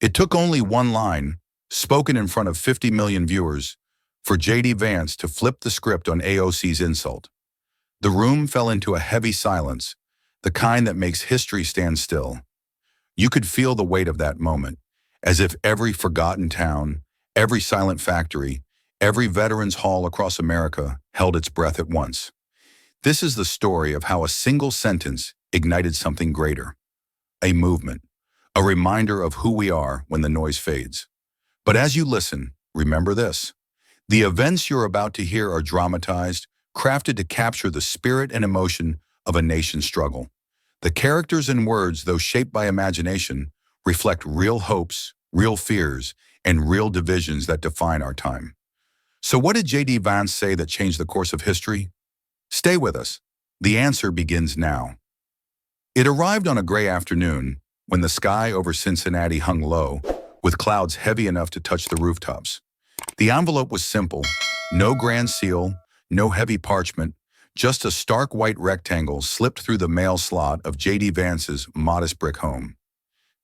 It took only one line, spoken in front of 50 million viewers, for J.D. Vance to flip the script on AOC's insult. The room fell into a heavy silence, the kind that makes history stand still. You could feel the weight of that moment, as if every forgotten town, every silent factory, every veterans hall across America held its breath at once. This is the story of how a single sentence ignited something greater. A movement, a reminder of who we are when the noise fades. But as you listen, remember this. The events you're about to hear are dramatized, crafted to capture the spirit and emotion of a nation's struggle. The characters and words, though shaped by imagination, reflect real hopes, real fears, and real divisions that define our time. So what did J.D. Vance say that changed the course of history? Stay with us. The answer begins now. It arrived on a gray afternoon when the sky over Cincinnati hung low, with clouds heavy enough to touch the rooftops. The envelope was simple, no grand seal, no heavy parchment, just a stark white rectangle slipped through the mail slot of J.D. Vance's modest brick home.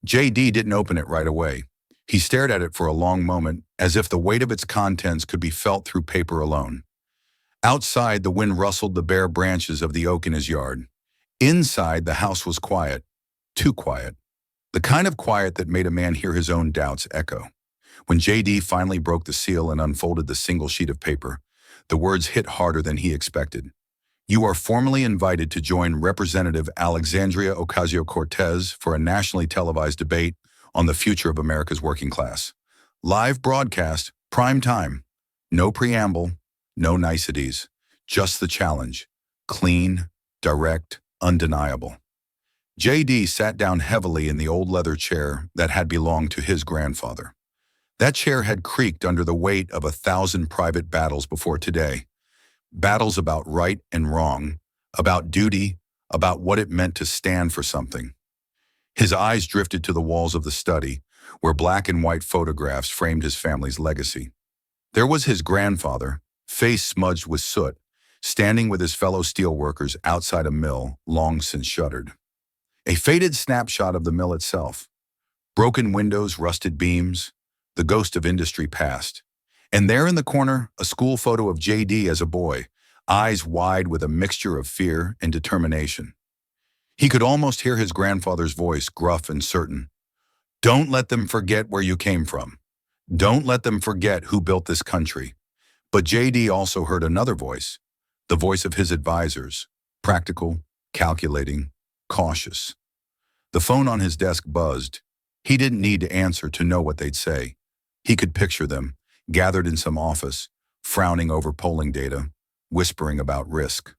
J.D. didn't open it right away. He stared at it for a long moment, as if the weight of its contents could be felt through paper alone. Outside, the wind rustled the bare branches of the oak in his yard. Inside, the house was quiet, too quiet. The kind of quiet that made a man hear his own doubts echo. When J.D. finally broke the seal and unfolded the single sheet of paper, the words hit harder than he expected. You are formally invited to join Representative Alexandria Ocasio-Cortez for a nationally televised debate on the future of America's working class. Live broadcast, prime time. No preamble, no niceties. Just the challenge. Clean, direct, undeniable. J.D. sat down heavily in the old leather chair that had belonged to his grandfather. That chair had creaked under the weight of 1,000 private battles before today. Battles about right and wrong, about duty, about what it meant to stand for something. His eyes drifted to the walls of the study, where black and white photographs framed his family's legacy. There was his grandfather, face smudged with soot, standing with his fellow steelworkers outside a mill long since shuttered. A faded snapshot of the mill itself. Broken windows, rusted beams, the ghost of industry past. And there in the corner, a school photo of J.D. as a boy, eyes wide with a mixture of fear and determination. He could almost hear his grandfather's voice, gruff and certain. Don't let them forget where you came from. Don't let them forget who built this country. But J.D. also heard another voice, the voice of his advisors, practical, calculating, cautious. The phone on his desk buzzed. He didn't need to answer to know what they'd say. He could picture them, gathered in some office, frowning over polling data, whispering about risk.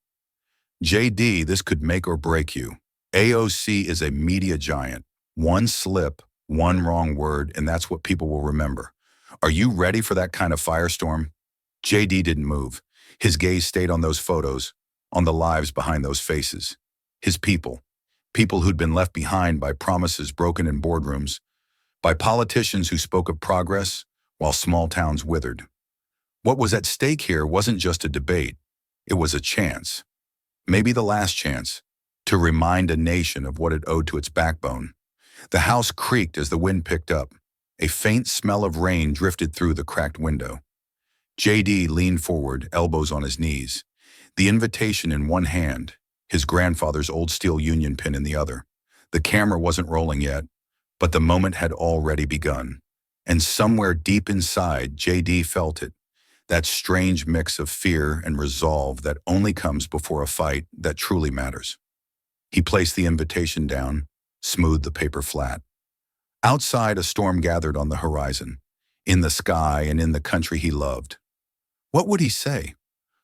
J.D., this could make or break you. AOC is a media giant. One slip, one wrong word, and that's what people will remember. Are you ready for that kind of firestorm? J.D. didn't move. His gaze stayed on those photos, on the lives behind those faces. His people who'd been left behind by promises broken in boardrooms, by politicians who spoke of progress while small towns withered. What was at stake here wasn't just a debate. It was a chance, maybe the last chance, to remind a nation of what it owed to its backbone. The house creaked as the wind picked up. A faint smell of rain drifted through the cracked window. J.D. leaned forward, elbows on his knees, the invitation in one hand, his grandfather's old steel union pin in the other. The camera wasn't rolling yet, but the moment had already begun. And somewhere deep inside, J.D. felt it, that strange mix of fear and resolve that only comes before a fight that truly matters. He placed the invitation down, smoothed the paper flat. Outside, a storm gathered on the horizon, in the sky and in the country he loved. What would he say?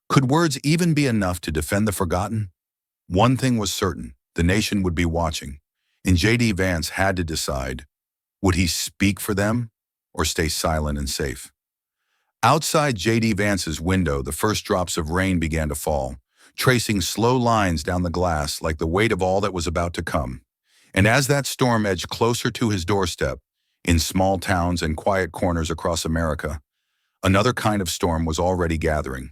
Could words even be enough to defend the forgotten? One thing was certain, the nation would be watching, and J.D. Vance had to decide, would he speak for them or stay silent and safe? Outside J.D. Vance's window, the first drops of rain began to fall, tracing slow lines down the glass like the weight of all that was about to come. And as that storm edged closer to his doorstep, in small towns and quiet corners across America, another kind of storm was already gathering.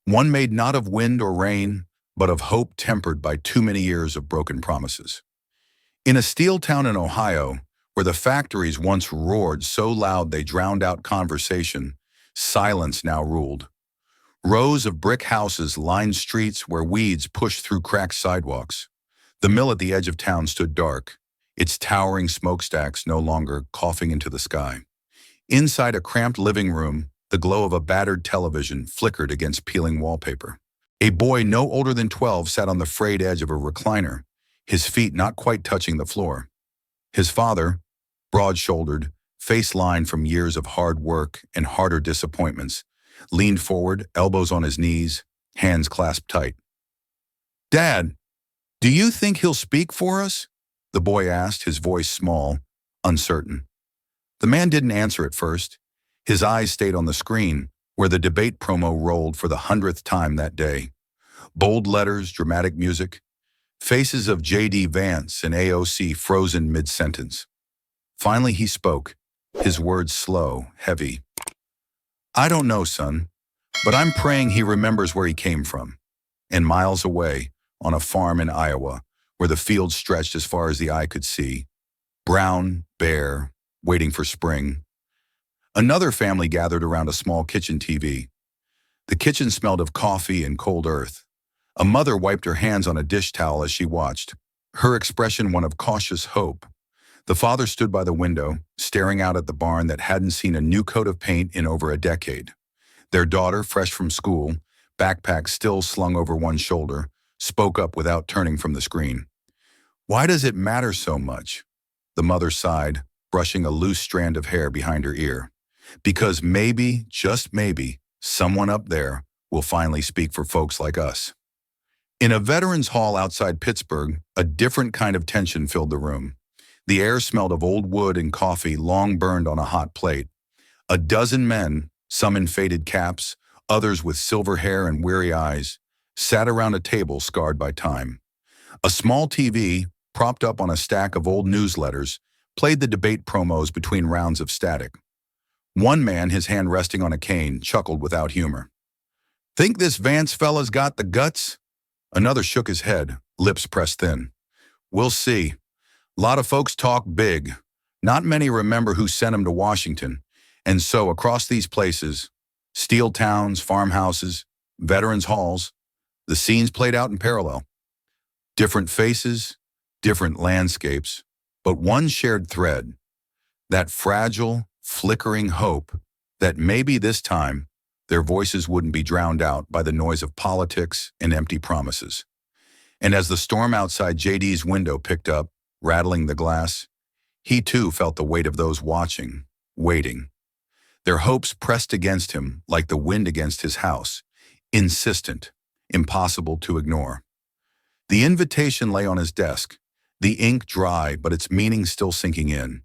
One made not of wind or rain, but of hope tempered by too many years of broken promises. In a steel town in Ohio, Where the factories once roared so loud they drowned out conversation, silence now ruled. Rows of brick houses lined streets where weeds pushed through cracked sidewalks. The mill at the edge of town stood dark, its towering smokestacks no longer coughing into the sky. Inside a cramped living room, the glow of a battered television flickered against peeling wallpaper. A boy no older than 12 sat on the frayed edge of a recliner, his feet not quite touching the floor. His father, broad-shouldered, face lined from years of hard work and harder disappointments, leaned forward, elbows on his knees, hands clasped tight. "Dad, do you think he'll speak for us?" the boy asked, his voice small, uncertain. The man didn't answer at first. His eyes stayed on the screen, where the debate promo rolled for the 100th time that day. Bold letters, dramatic music, faces of J.D. Vance and AOC frozen mid-sentence. Finally he spoke, his words slow, heavy. "I don't know, son, but I'm praying he remembers where he came from." And miles away, on a farm in Iowa, where the fields stretched as far as the eye could see, brown, bare, waiting for spring, another family gathered around a small kitchen TV. The kitchen smelled of coffee and cold earth. A mother wiped her hands on a dish towel as she watched, her expression one of cautious hope. The father stood by the window, staring out at the barn that hadn't seen a new coat of paint in over a decade. Their daughter, fresh from school, backpack still slung over one shoulder, spoke up without turning from the screen. "Why does it matter so much?" The mother sighed, brushing a loose strand of hair behind her ear. "Because maybe, just maybe, someone up there will finally speak for folks like us." In a veterans hall outside Pittsburgh, a different kind of tension filled the room. The air smelled of old wood and coffee long burned on a hot plate. A dozen men, some in faded caps, others with silver hair and weary eyes, sat around a table scarred by time. A small TV, propped up on a stack of old newsletters, played the debate promos between rounds of static. One man, his hand resting on a cane, chuckled without humor. "Think this Vance fella's got the guts?" Another shook his head, lips pressed thin. "We'll see. Lot of folks talk big. Not many remember who sent him to Washington. And so across these places, steel towns, farmhouses, veterans halls, the scenes played out in parallel. Different faces, different landscapes, but one shared thread. That fragile, flickering hope that maybe this time their voices wouldn't be drowned out by the noise of politics and empty promises. And as the storm outside JD's window picked up, rattling the glass, he too felt the weight of those watching, waiting. Their hopes pressed against him like the wind against his house, insistent, impossible to ignore. The invitation lay on his desk, the ink dry but its meaning still sinking in.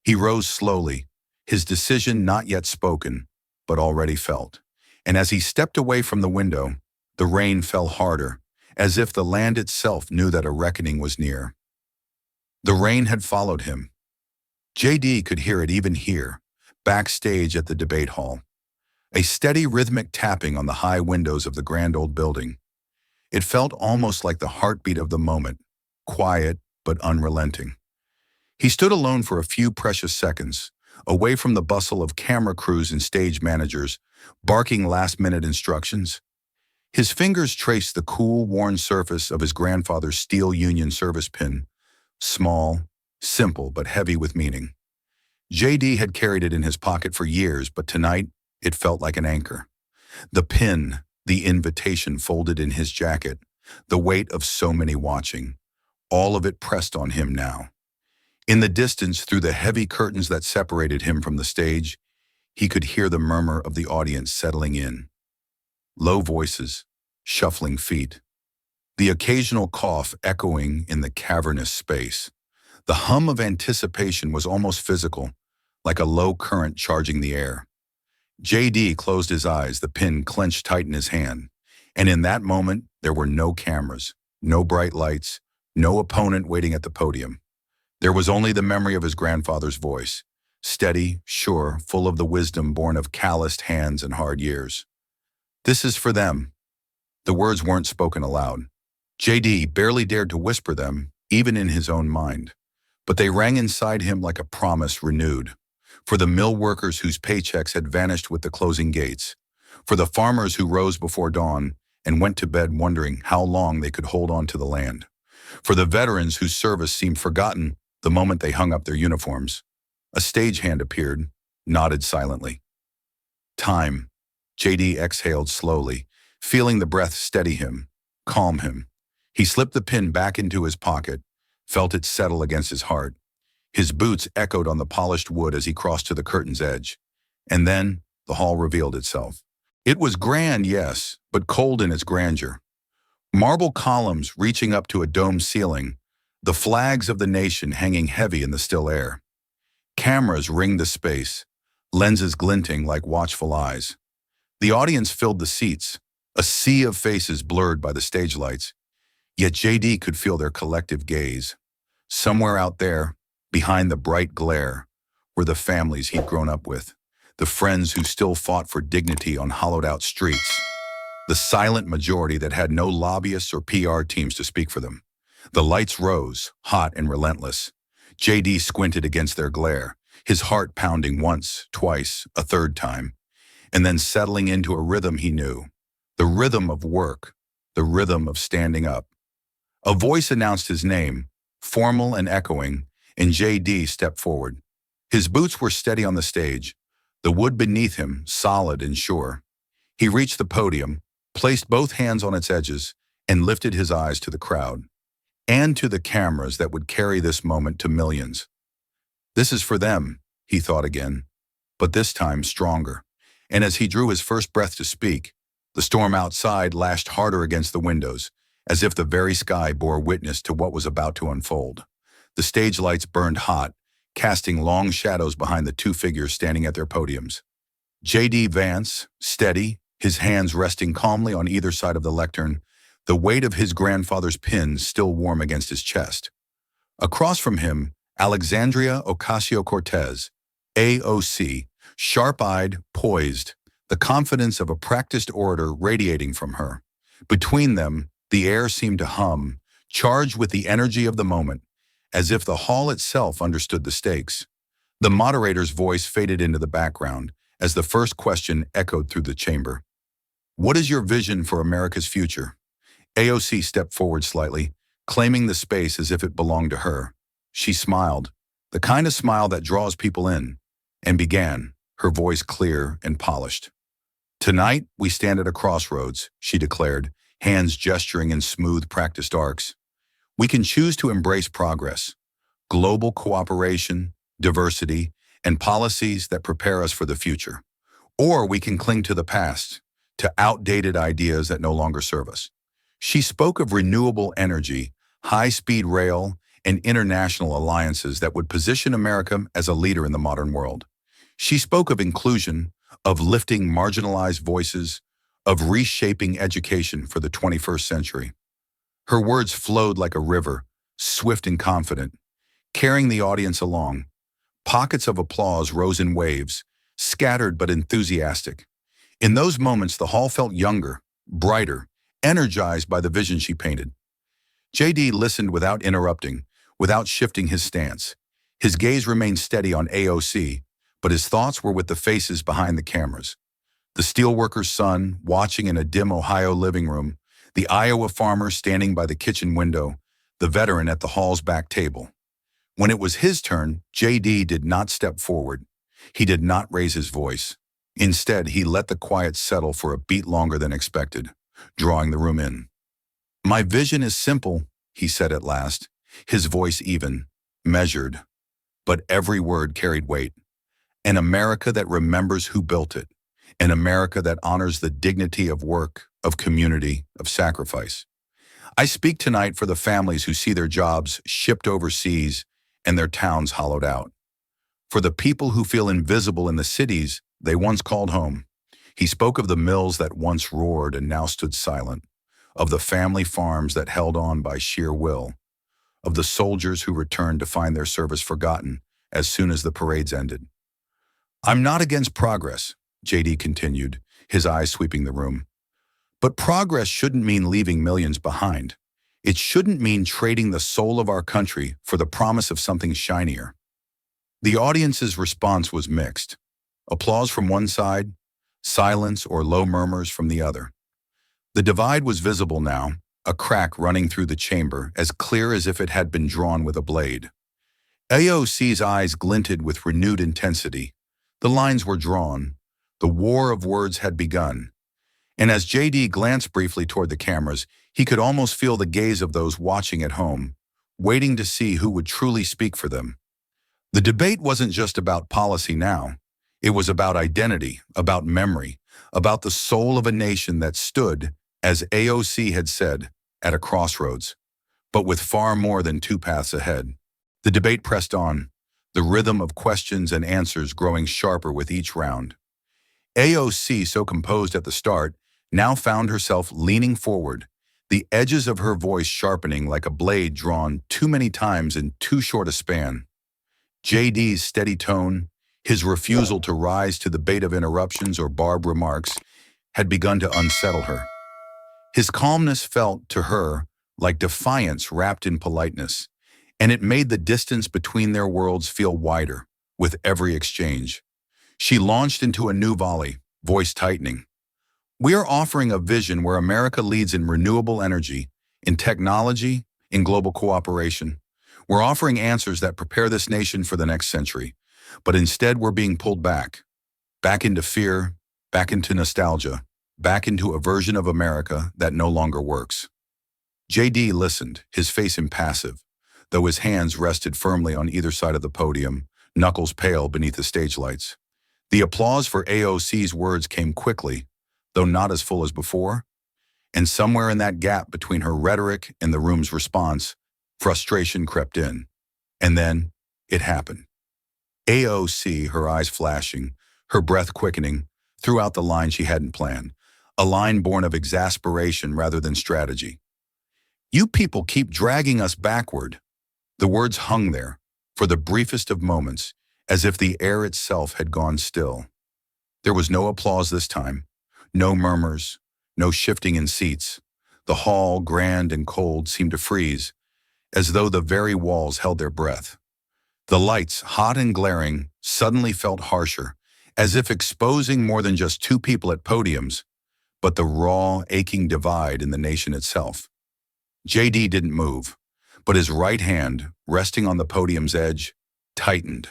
He rose slowly, his decision not yet spoken, but already felt. And as he stepped away from the window, the rain fell harder, as if the land itself knew that a reckoning was near. The rain had followed him. JD could hear it even here, backstage at the debate hall. A steady rhythmic tapping on the high windows of the grand old building. It felt almost like the heartbeat of the moment, quiet but unrelenting. He stood alone for a few precious seconds, away from the bustle of camera crews and stage managers, barking last-minute instructions. His fingers traced the cool, worn surface of his grandfather's steel Union service pin, small, simple, but heavy with meaning. JD had carried it in his pocket for years, but tonight it felt like an anchor. The pin, the invitation folded in his jacket, the weight of so many watching, all of it pressed on him now. In the distance, through the heavy curtains that separated him from the stage, he could hear the murmur of the audience settling in. Low voices, shuffling feet, the occasional cough echoing in the cavernous space. The hum of anticipation was almost physical, like a low current charging the air. JD closed his eyes, the pin clenched tight in his hand. And in that moment, there were no cameras, no bright lights, no opponent waiting at the podium. There was only the memory of his grandfather's voice, steady, sure, full of the wisdom born of calloused hands and hard years. "This is for them." The words weren't spoken aloud. JD barely dared to whisper them, even in his own mind. but they rang inside him like a promise renewed. For the mill workers whose paychecks had vanished with the closing gates. For the farmers who rose before dawn and went to bed wondering how long they could hold on to the land. For the veterans whose service seemed forgotten the moment they hung up their uniforms. A stagehand appeared, nodded silently. Time. JD exhaled slowly, feeling the breath steady him, calm him. He slipped the pin back into his pocket, felt it settle against his heart. His boots echoed on the polished wood as he crossed to the curtain's edge. And then the hall revealed itself. It was grand, yes, but cold in its grandeur. Marble columns reaching up to a domed ceiling, the flags of the nation hanging heavy in the still air. Cameras ringed the space, lenses glinting like watchful eyes. The audience filled the seats, a sea of faces blurred by the stage lights. Yet JD could feel their collective gaze. Somewhere out there, behind the bright glare, were the families he'd grown up with, the friends who still fought for dignity on hollowed-out streets, the silent majority that had no lobbyists or PR teams to speak for them. The lights rose, hot and relentless. JD squinted against their glare, his heart pounding once, twice, a third time, and then settling into a rhythm he knew, the rhythm of work, the rhythm of standing up. A voice announced his name, formal and echoing, and JD stepped forward. His boots were steady on the stage, the wood beneath him solid and sure. He reached the podium, placed both hands on its edges, and lifted his eyes to the crowd, and to the cameras that would carry this moment to millions. This is for them, he thought again, but this time stronger. And as he drew his first breath to speak, the storm outside lashed harder against the windows, as if the very sky bore witness to what was about to unfold. The stage lights burned hot, casting long shadows behind the two figures standing at their podiums. J.D. Vance, steady, his hands resting calmly on either side of the lectern, the weight of his grandfather's pin still warm against his chest. Across from him, Alexandria Ocasio-Cortez, AOC, sharp-eyed, poised, the confidence of a practiced orator radiating from her. Between them, the air seemed to hum, charged with the energy of the moment, as if the hall itself understood the stakes. The moderator's voice faded into the background as the first question echoed through the chamber. What is your vision for America's future? AOC stepped forward slightly, claiming the space as if it belonged to her. She smiled, the kind of smile that draws people in, and began, her voice clear and polished. Tonight, we stand at a crossroads, she declared, hands gesturing in smooth, practiced arcs. We can choose to embrace progress, global cooperation, diversity, and policies that prepare us for the future. Or we can cling to the past, to outdated ideas that no longer serve us. She spoke of renewable energy, high-speed rail, and international alliances that would position America as a leader in the modern world. She spoke of inclusion, of lifting marginalized voices, of reshaping education for the 21st century. Her words flowed like a river, swift and confident, carrying the audience along. Pockets of applause rose in waves, scattered but enthusiastic. In those moments, the hall felt younger, brighter, energized by the vision she painted. JD listened without interrupting, without shifting his stance. His gaze remained steady on AOC, but his thoughts were with the faces behind the cameras. The steelworker's son, watching in a dim Ohio living room, the Iowa farmer standing by the kitchen window, the veteran at the hall's back table. When it was his turn, JD did not step forward. He did not raise his voice. Instead, he let the quiet settle for a beat longer than expected, drawing the room in. My vision is simple, he said at last, his voice even, measured, but every word carried weight. An America that remembers who built it. An America that honors the dignity of work, of community, of sacrifice. I speak tonight for the families who see their jobs shipped overseas and their towns hollowed out. For the people who feel invisible in the cities they once called home. He spoke of the mills that once roared and now stood silent, of the family farms that held on by sheer will, of the soldiers who returned to find their service forgotten as soon as the parades ended. I'm not against progress, JD continued, his eyes sweeping the room. But progress shouldn't mean leaving millions behind. It shouldn't mean trading the soul of our country for the promise of something shinier. The audience's response was mixed. Applause from one side, silence or low murmurs from the other. The divide was visible now, a crack running through the chamber, as clear as if it had been drawn with a blade. AOC's eyes glinted with renewed intensity. The lines were drawn. The war of words had begun. And as JD glanced briefly toward the cameras, he could almost feel the gaze of those watching at home, waiting to see who would truly speak for them. The debate wasn't just about policy now. It was about identity, about memory, about the soul of a nation that stood, as AOC had said, at a crossroads, but with far more than two paths ahead. The debate pressed on, the rhythm of questions and answers growing sharper with each round. AOC, so composed at the start, now found herself leaning forward, the edges of her voice sharpening like a blade drawn too many times in too short a span. JD's steady tone, his refusal to rise to the bait of interruptions or barbed remarks, had begun to unsettle her. His calmness felt, to her, like defiance wrapped in politeness, and it made the distance between their worlds feel wider with every exchange. She launched into a new volley, voice tightening. We are offering a vision where America leads in renewable energy, in technology, in global cooperation. We're offering answers that prepare this nation for the next century, but instead we're being pulled back into fear, back into nostalgia, back into a version of America that no longer works. JD listened, his face impassive, though his hands rested firmly on either side of the podium, knuckles pale beneath the stage lights. The applause for AOC's words came quickly, though not as full as before, and somewhere in that gap between her rhetoric and the room's response, frustration crept in. And then, it happened. AOC, her eyes flashing, her breath quickening, threw out the line she hadn't planned, a line born of exasperation rather than strategy. You people keep dragging us backward. The words hung there, for the briefest of moments, as if the air itself had gone still. There was no applause this time, no murmurs, no shifting in seats. The hall, grand and cold, seemed to freeze, as though the very walls held their breath. The lights, hot and glaring, suddenly felt harsher, as if exposing more than just two people at podiums, but the raw, aching divide in the nation itself. JD didn't move, but his right hand, resting on the podium's edge, tightened.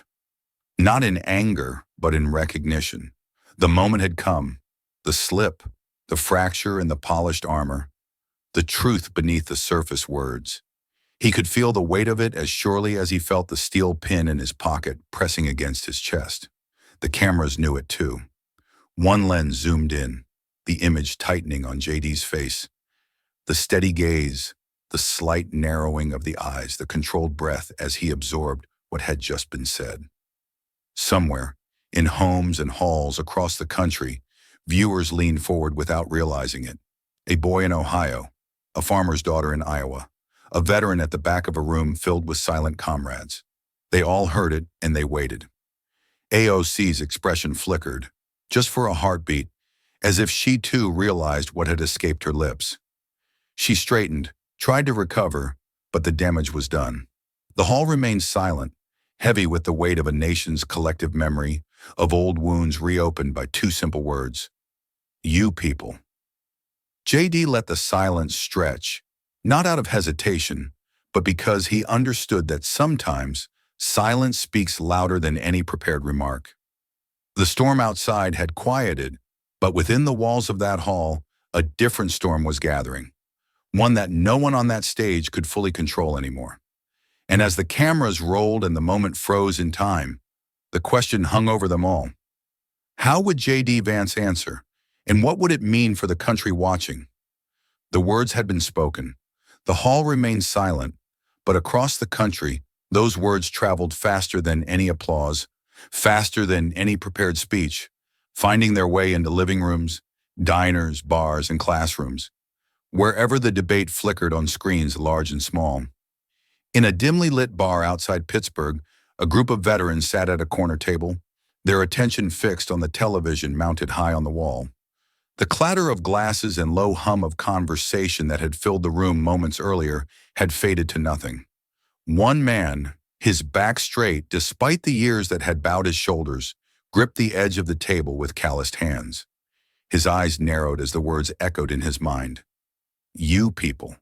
Not in anger, but in recognition. The moment had come. The slip, the fracture in the polished armor, the truth beneath the surface words. He could feel the weight of it as surely as he felt the steel pin in his pocket pressing against his chest. The cameras knew it too. One lens zoomed in, the image tightening on JD's face. The steady gaze, the slight narrowing of the eyes, the controlled breath as he absorbed what had just been said. Somewhere, in homes and halls across the country, viewers leaned forward without realizing it. A boy in Ohio, a farmer's daughter in Iowa, a veteran at the back of a room filled with silent comrades. They all heard it and they waited. AOC's expression flickered, just for a heartbeat, as if she too realized what had escaped her lips. She straightened, tried to recover, but the damage was done. The hall remained silent, heavy with the weight of a nation's collective memory, of old wounds reopened by two simple words. You people. JD let the silence stretch, not out of hesitation, but because he understood that sometimes silence speaks louder than any prepared remark. The storm outside had quieted, but within the walls of that hall, a different storm was gathering, one that no one on that stage could fully control anymore. And as the cameras rolled and the moment froze in time, the question hung over them all. How would JD Vance answer, and what would it mean for the country watching? The words had been spoken. The hall remained silent, but across the country, those words traveled faster than any applause, faster than any prepared speech, finding their way into living rooms, diners, bars, and classrooms, wherever the debate flickered on screens large and small. In a dimly lit bar outside Pittsburgh, a group of veterans sat at a corner table, their attention fixed on the television mounted high on the wall. The clatter of glasses and low hum of conversation that had filled the room moments earlier had faded to nothing. One man, his back straight despite the years that had bowed his shoulders, gripped the edge of the table with calloused hands. His eyes narrowed as the words echoed in his mind. You people.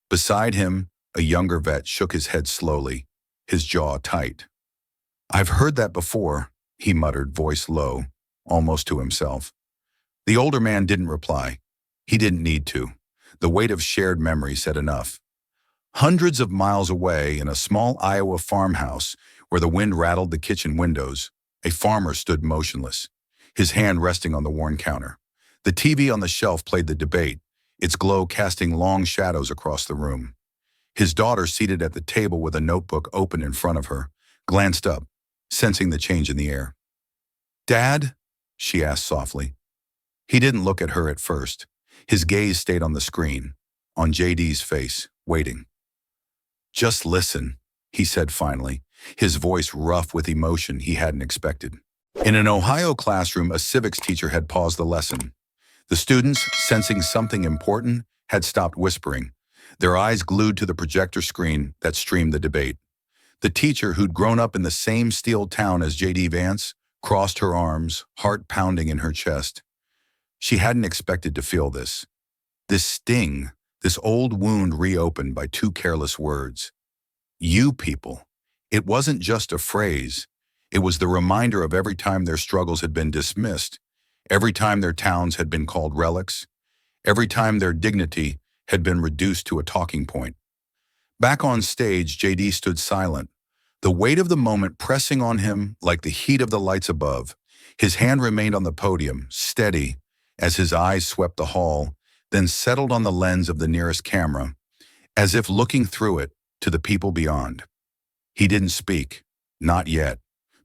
Beside him, a younger vet shook his head slowly, his jaw tight. I've heard that before, he muttered, voice low, almost to himself. The older man didn't reply. He didn't need to. The weight of shared memory said enough. Hundreds of miles away, in a small Iowa farmhouse where the wind rattled the kitchen windows, a farmer stood motionless, his hand resting on the worn counter. The TV on the shelf played the debate, its glow casting long shadows across the room. His daughter, seated at the table with a notebook open in front of her, glanced up, sensing the change in the air. Dad? She asked softly. He didn't look at her at first. His gaze stayed on the screen, on JD's face, waiting. Just listen, he said finally, his voice rough with emotion he hadn't expected. In an Ohio classroom, a civics teacher had paused the lesson. The students, sensing something important, had stopped whispering, their eyes glued to the projector screen that streamed the debate. The teacher, who'd grown up in the same steel town as JD Vance, crossed her arms, heart pounding in her chest. She hadn't expected to feel this. This sting, this old wound reopened by two careless words. You people. It wasn't just a phrase. It was the reminder of every time their struggles had been dismissed, every time their towns had been called relics, every time their dignity had been reduced to a talking point. Back on stage, JD stood silent, the weight of the moment pressing on him like the heat of the lights above. His hand remained on the podium, steady, as his eyes swept the hall, then settled on the lens of the nearest camera, as if looking through it to the people beyond. He didn't speak, not yet,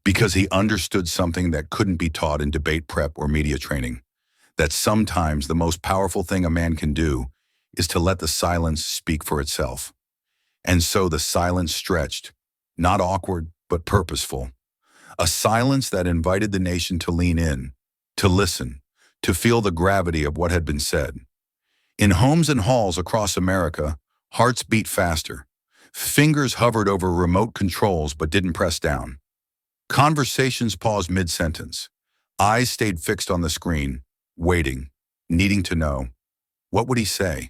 because he understood something that couldn't be taught in debate prep or media training, that sometimes the most powerful thing a man can do is to let the silence speak for itself. And so the silence stretched, not awkward, but purposeful. A silence that invited the nation to lean in, to listen, to feel the gravity of what had been said. In homes and halls across America, hearts beat faster. Fingers hovered over remote controls but didn't press down. Conversations paused mid-sentence. Eyes stayed fixed on the screen, waiting, needing to know. What would he say?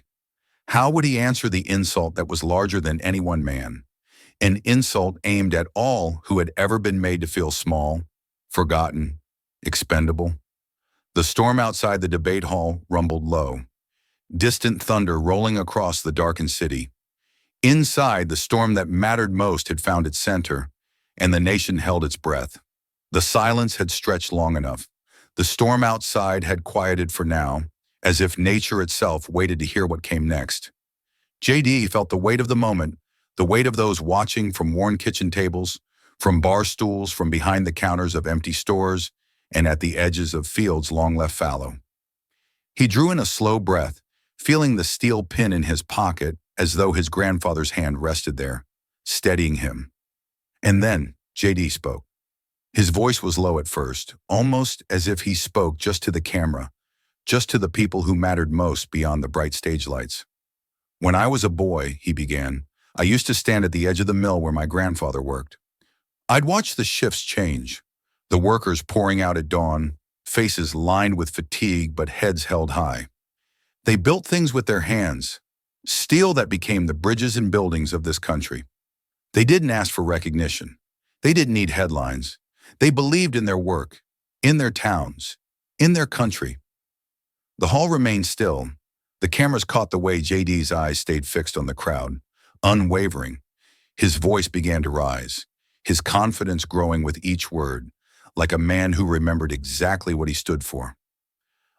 How would he answer the insult that was larger than any one man? An insult aimed at all who had ever been made to feel small, forgotten, expendable. The storm outside the debate hall rumbled low, distant thunder rolling across the darkened city. Inside, the storm that mattered most had found its center, and the nation held its breath. The silence had stretched long enough. The storm outside had quieted for now, as if nature itself waited to hear what came next. JD felt the weight of the moment, the weight of those watching from worn kitchen tables, from bar stools, from behind the counters of empty stores, and at the edges of fields long left fallow. He drew in a slow breath, feeling the steel pin in his pocket as though his grandfather's hand rested there, steadying him. And then JD spoke. His voice was low at first, almost as if he spoke just to the camera, just to the people who mattered most beyond the bright stage lights. When I was a boy, he began, I used to stand at the edge of the mill where my grandfather worked. I'd watch the shifts change, the workers pouring out at dawn, faces lined with fatigue but heads held high. They built things with their hands, steel that became the bridges and buildings of this country. They didn't ask for recognition. They didn't need headlines. They believed in their work, in their towns, in their country. The hall remained still. The cameras caught the way JD's eyes stayed fixed on the crowd, unwavering. His voice began to rise, his confidence growing with each word, like a man who remembered exactly what he stood for.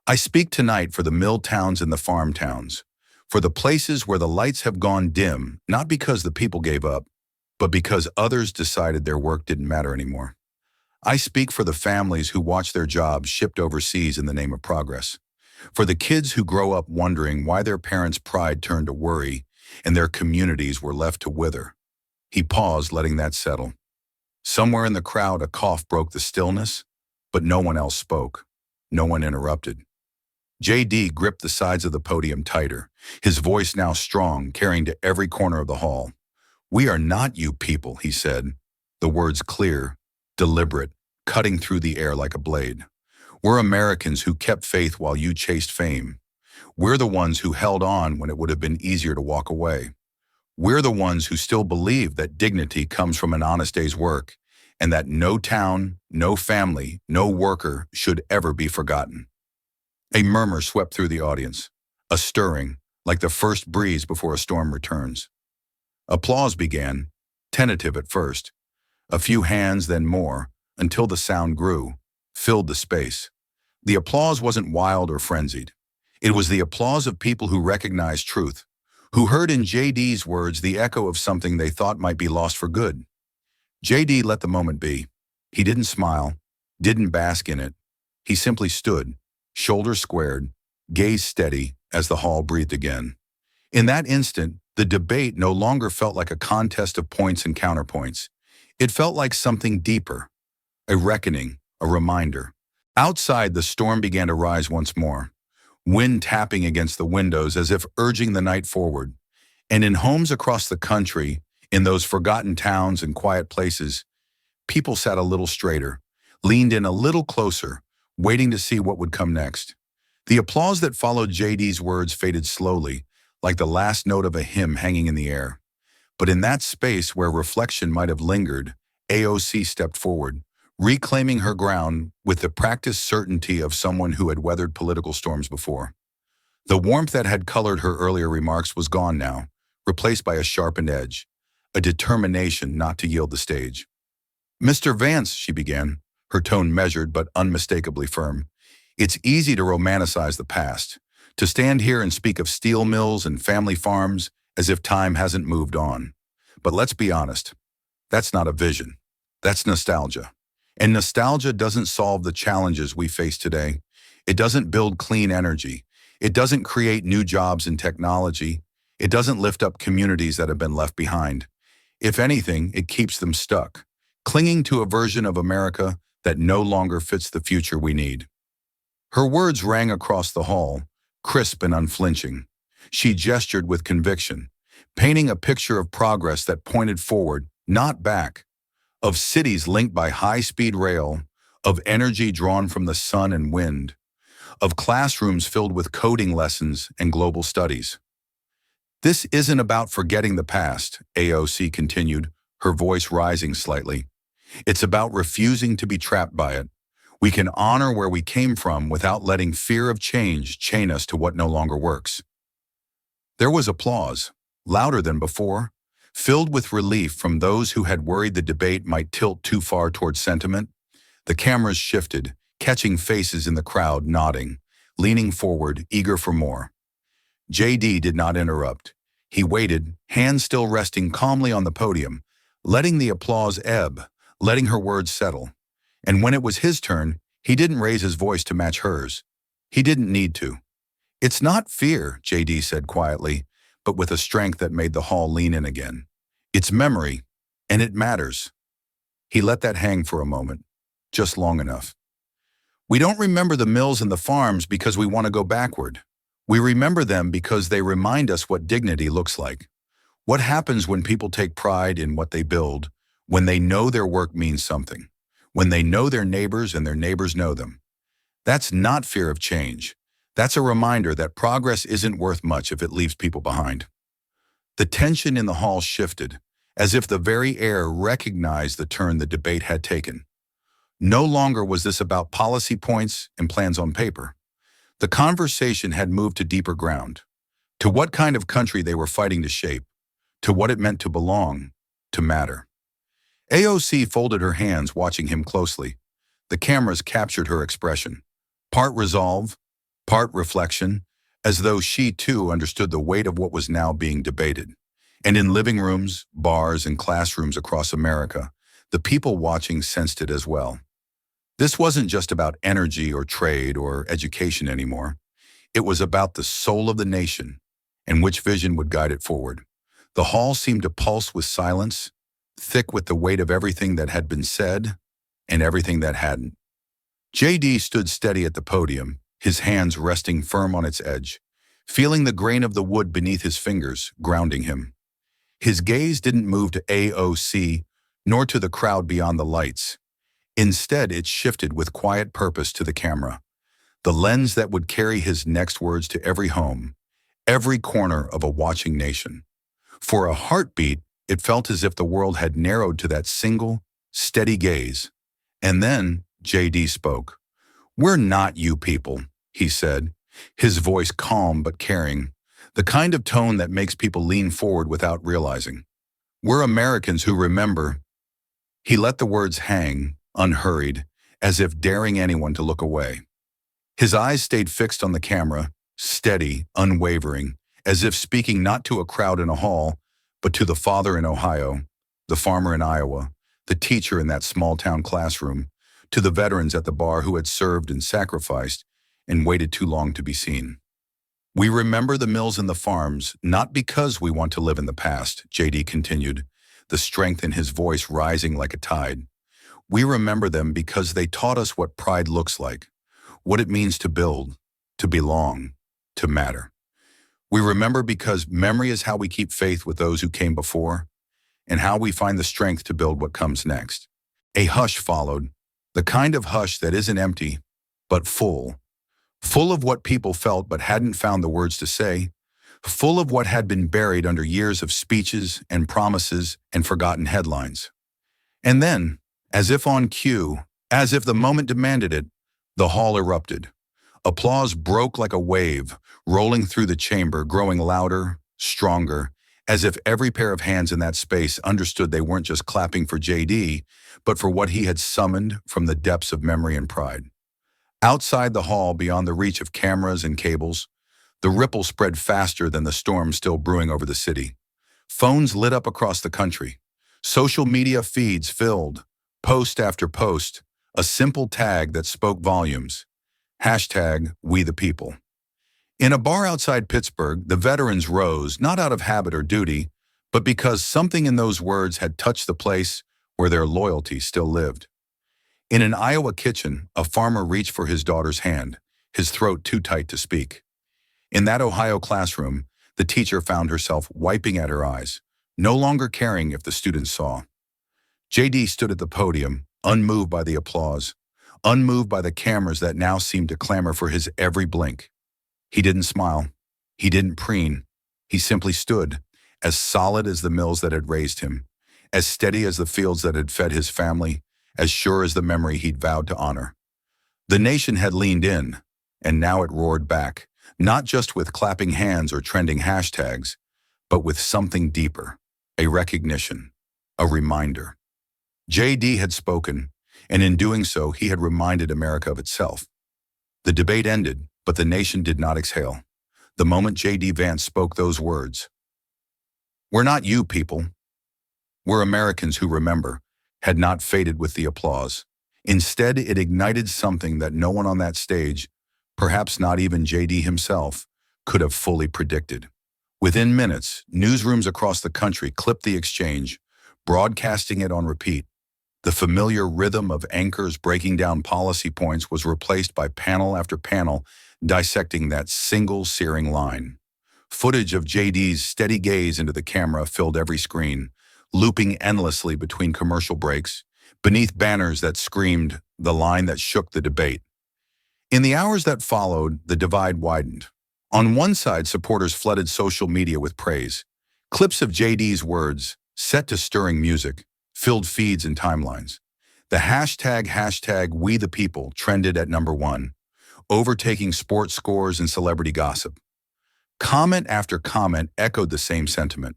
I speak tonight for the mill towns and the farm towns, for the places where the lights have gone dim, not because the people gave up, but because others decided their work didn't matter anymore. I speak for the families who watch their jobs shipped overseas in the name of progress, for the kids who grow up wondering why their parents' pride turned to worry and their communities were left to wither. He paused, letting that settle. Somewhere in the crowd, a cough broke the stillness, but no one else spoke. No one interrupted. JD gripped the sides of the podium tighter, his voice now strong, carrying to every corner of the hall. "We are not you people," he said, the words clear, deliberate, cutting through the air like a blade. "We're Americans who kept faith while you chased fame. We're the ones who held on when it would have been easier to walk away. We're the ones who still believe that dignity comes from an honest day's work, and that no town, no family, no worker should ever be forgotten." A murmur swept through the audience, a stirring, like the first breeze before a storm returns. Applause began, tentative at first. A few hands, then more, until the sound grew, filled the space. The applause wasn't wild or frenzied. It was the applause of people who recognized truth, who heard in JD's words the echo of something they thought might be lost for good. JD let the moment be. He didn't smile, didn't bask in it. He simply stood, shoulders squared, gaze steady as the hall breathed again. In that instant, the debate no longer felt like a contest of points and counterpoints. It felt like something deeper, a reckoning, a reminder. Outside, the storm began to rise once more, wind tapping against the windows as if urging the night forward. And in homes across the country, in those forgotten towns and quiet places, people sat a little straighter, leaned in a little closer, waiting to see what would come next. The applause that followed JD's words faded slowly, like the last note of a hymn hanging in the air. But in that space where reflection might have lingered, AOC stepped forward, reclaiming her ground with the practiced certainty of someone who had weathered political storms before. The warmth that had colored her earlier remarks was gone now, replaced by a sharpened edge, a determination not to yield the stage. "Mr. Vance," she began, her tone measured but unmistakably firm, "it's easy to romanticize the past, to stand here and speak of steel mills and family farms as if time hasn't moved on. But let's be honest, that's not a vision. That's nostalgia. And nostalgia doesn't solve the challenges we face today. It doesn't build clean energy. It doesn't create new jobs in technology. It doesn't lift up communities that have been left behind. If anything, it keeps them stuck, clinging to a version of America that no longer fits the future we need." Her words rang across the hall, crisp and unflinching. She gestured with conviction, painting a picture of progress that pointed forward, not back, of cities linked by high-speed rail, of energy drawn from the sun and wind, of classrooms filled with coding lessons and global studies. "This isn't about forgetting the past," AOC continued, her voice rising slightly. "It's about refusing to be trapped by it. We can honor where we came from without letting fear of change chain us to what no longer works." There was applause, louder than before, filled with relief from those who had worried the debate might tilt too far towards sentiment. The cameras shifted, catching faces in the crowd nodding, leaning forward, eager for more. JD did not interrupt. He waited, hands still resting calmly on the podium, letting the applause ebb, letting her words settle. And when it was his turn, he didn't raise his voice to match hers. He didn't need to. "It's not fear," JD said quietly, but with a strength that made the hall lean in again. "It's memory, and it matters." He let that hang for a moment, just long enough. "We don't remember the mills and the farms because we want to go backward. We remember them because they remind us what dignity looks like. What happens when people take pride in what they build, when they know their work means something, when they know their neighbors and their neighbors know them. That's not fear of change. That's a reminder that progress isn't worth much if it leaves people behind." The tension in the hall shifted, as if the very air recognized the turn the debate had taken. No longer was this about policy points and plans on paper. The conversation had moved to deeper ground, to what kind of country they were fighting to shape, to what it meant to belong, to matter. AOC folded her hands, watching him closely. The cameras captured her expression, part resolve, part reflection, as though she too understood the weight of what was now being debated. And in living rooms, bars, and classrooms across America, the people watching sensed it as well. This wasn't just about energy or trade or education anymore. It was about the soul of the nation and which vision would guide it forward. The hall seemed to pulse with silence, thick with the weight of everything that had been said and everything that hadn't. JD stood steady at the podium, his hands resting firm on its edge, feeling the grain of the wood beneath his fingers, grounding him. His gaze didn't move to AOC, nor to the crowd beyond the lights. Instead, it shifted with quiet purpose to the camera, the lens that would carry his next words to every home, every corner of a watching nation. For a heartbeat, it felt as if the world had narrowed to that single, steady gaze. And then JD spoke. "We're not you people," he said, his voice calm but caring, the kind of tone that makes people lean forward without realizing. "We're Americans who remember." He let the words hang, unhurried, as if daring anyone to look away. His eyes stayed fixed on the camera, steady, unwavering, as if speaking not to a crowd in a hall, but to the father in Ohio, the farmer in Iowa, the teacher in that small-town classroom, to the veterans at the bar who had served and sacrificed and waited too long to be seen. "We remember the mills and the farms, not because we want to live in the past," JD continued, the strength in his voice rising like a tide. "We remember them because they taught us what pride looks like, what it means to build, to belong, to matter. We remember because memory is how we keep faith with those who came before, and how we find the strength to build what comes next." A hush followed, the kind of hush that isn't empty, but full. Full of what people felt but hadn't found the words to say, full of what had been buried under years of speeches and promises and forgotten headlines. And then, as if on cue, as if the moment demanded it, the hall erupted. Applause broke like a wave, rolling through the chamber, growing louder, stronger, as if every pair of hands in that space understood they weren't just clapping for JD, but for what he had summoned from the depths of memory and pride. Outside the hall, beyond the reach of cameras and cables, the ripple spread faster than the storm still brewing over the city. Phones lit up across the country. Social media feeds filled, post after post, a simple tag that spoke volumes. #WeThePeople. In a bar outside Pittsburgh, the veterans rose, not out of habit or duty, but because something in those words had touched the place where their loyalty still lived. In an Iowa kitchen, a farmer reached for his daughter's hand, his throat too tight to speak. In that Ohio classroom, the teacher found herself wiping at her eyes, no longer caring if the students saw. JD stood at the podium, unmoved by the applause, unmoved by the cameras that now seemed to clamor for his every blink. He didn't smile. He didn't preen. He simply stood, as solid as the mills that had raised him, as steady as the fields that had fed his family, as sure as the memory he'd vowed to honor. The nation had leaned in, and now it roared back, not just with clapping hands or trending hashtags, but with something deeper, a recognition, a reminder. JD had spoken, and in doing so, he had reminded America of itself. The debate ended, but the nation did not exhale. The moment JD Vance spoke those words, "We're not you people. We're Americans who remember," had not faded with the applause. Instead, it ignited something that no one on that stage, perhaps not even JD himself, could have fully predicted. Within minutes, newsrooms across the country clipped the exchange, broadcasting it on repeat. The familiar rhythm of anchors breaking down policy points was replaced by panel after panel dissecting that single searing line. Footage of JD's steady gaze into the camera filled every screen, looping endlessly between commercial breaks, beneath banners that screamed the line that shook the debate. In the hours that followed, the divide widened. On one side, supporters flooded social media with praise. Clips of JD's words, set to stirring music, filled feeds and timelines. The #WeThePeople trended at #1, overtaking sports scores and celebrity gossip. Comment after comment echoed the same sentiment.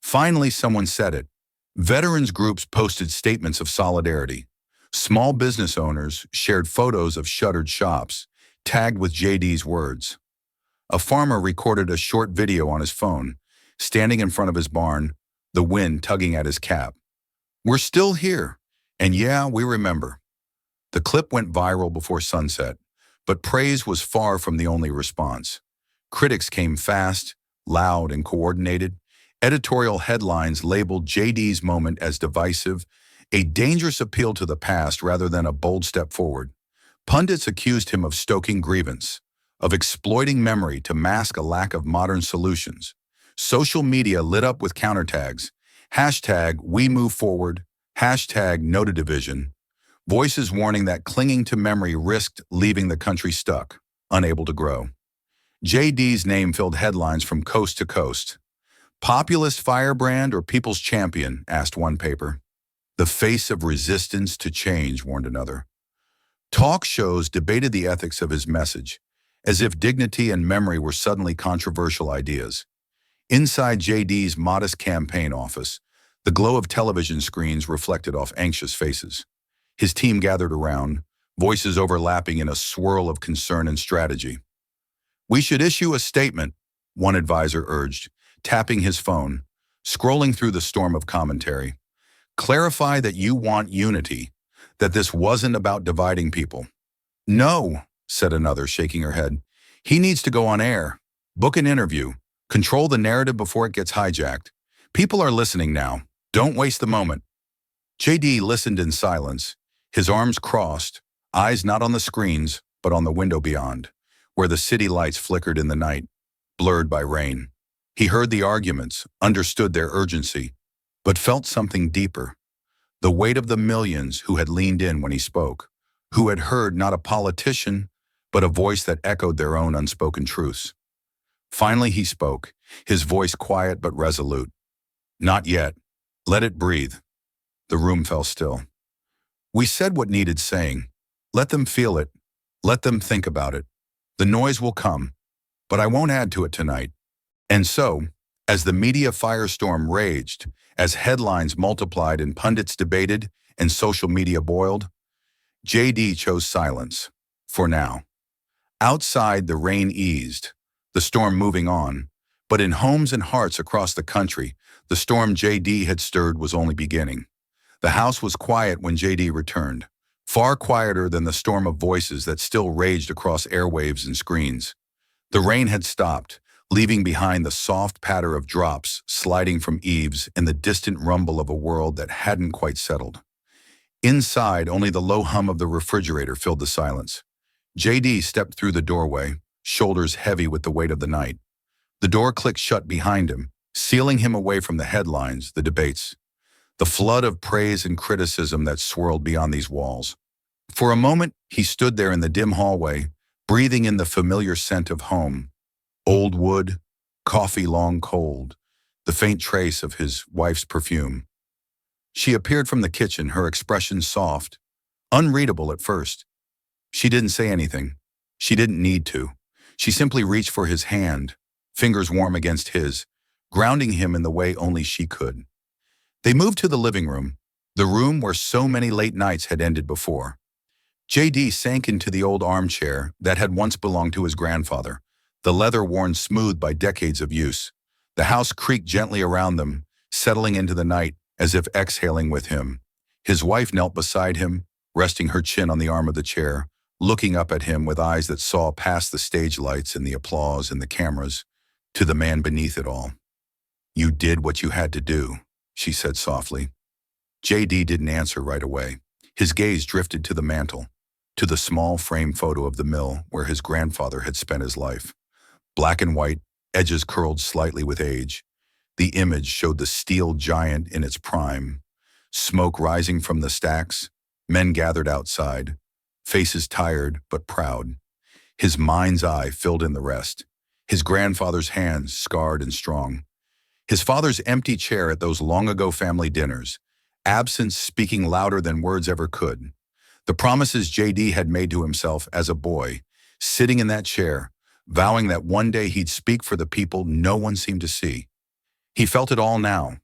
Finally, someone said it. Veterans groups posted statements of solidarity. Small business owners shared photos of shuttered shops, tagged with JD's words. A farmer recorded a short video on his phone, standing in front of his barn, the wind tugging at his cap. "We're still here, and yeah, we remember." The clip went viral before sunset, but praise was far from the only response. Critics came fast, loud, and coordinated. Editorial headlines labeled JD's moment as divisive, a dangerous appeal to the past rather than a bold step forward. Pundits accused him of stoking grievance, of exploiting memory to mask a lack of modern solutions. Social media lit up with countertags, hashtag we move forward, hashtag no to division, voices warning that clinging to memory risked leaving the country stuck, unable to grow. JD's name filled headlines from coast to coast. Populist firebrand or people's champion, asked one paper. The face of resistance to change, warned another. Talk shows debated the ethics of his message, as if dignity and memory were suddenly controversial ideas. Inside JD's modest campaign office, the glow of television screens reflected off anxious faces. His team gathered around, voices overlapping in a swirl of concern and strategy. We should issue a statement, one advisor urged, tapping his phone, scrolling through the storm of commentary. Clarify that you want unity, that this wasn't about dividing people. No, said another, shaking her head. He needs to go on air, book an interview, control the narrative before it gets hijacked. People are listening now. Don't waste the moment. JD listened in silence, his arms crossed, eyes not on the screens, but on the window beyond, where the city lights flickered in the night, blurred by rain. He heard the arguments, understood their urgency, but felt something deeper. The weight of the millions who had leaned in when he spoke, who had heard not a politician, but a voice that echoed their own unspoken truths. Finally he spoke, his voice quiet but resolute. Not yet. Let it breathe. The room fell still. We said what needed saying. Let them feel it. Let them think about it. The noise will come, but I won't add to it tonight. And so, as the media firestorm raged, as headlines multiplied and pundits debated and social media boiled, JD chose silence, for now. Outside, the rain eased, the storm moving on, but in homes and hearts across the country, the storm JD had stirred was only beginning. The house was quiet when JD returned, far quieter than the storm of voices that still raged across airwaves and screens. The rain had stopped, leaving behind the soft patter of drops sliding from eaves and the distant rumble of a world that hadn't quite settled. Inside, only the low hum of the refrigerator filled the silence. JD stepped through the doorway, shoulders heavy with the weight of the night. The door clicked shut behind him, sealing him away from the headlines, the debates, the flood of praise and criticism that swirled beyond these walls. For a moment, he stood there in the dim hallway, breathing in the familiar scent of home. Old wood, coffee long cold, the faint trace of his wife's perfume. She appeared from the kitchen, her expression soft, unreadable at first. She didn't say anything. She didn't need to. She simply reached for his hand, fingers warm against his, grounding him in the way only she could. They moved to the living room, the room where so many late nights had ended before. JD sank into the old armchair that had once belonged to his grandfather, the leather worn smooth by decades of use. The house creaked gently around them, settling into the night as if exhaling with him. His wife knelt beside him, resting her chin on the arm of the chair, looking up at him with eyes that saw past the stage lights and the applause and the cameras, to the man beneath it all. You did what you had to do, she said softly. JD didn't answer right away. His gaze drifted to the mantel, to the small frame photo of the mill where his grandfather had spent his life. Black and white, edges curled slightly with age. The image showed the steel giant in its prime. Smoke rising from the stacks, men gathered outside, faces tired but proud. His mind's eye filled in the rest. His grandfather's hands scarred and strong. His father's empty chair at those long-ago family dinners, absence speaking louder than words ever could. The promises JD had made to himself as a boy, sitting in that chair, vowing that one day he'd speak for the people no one seemed to see. He felt it all now,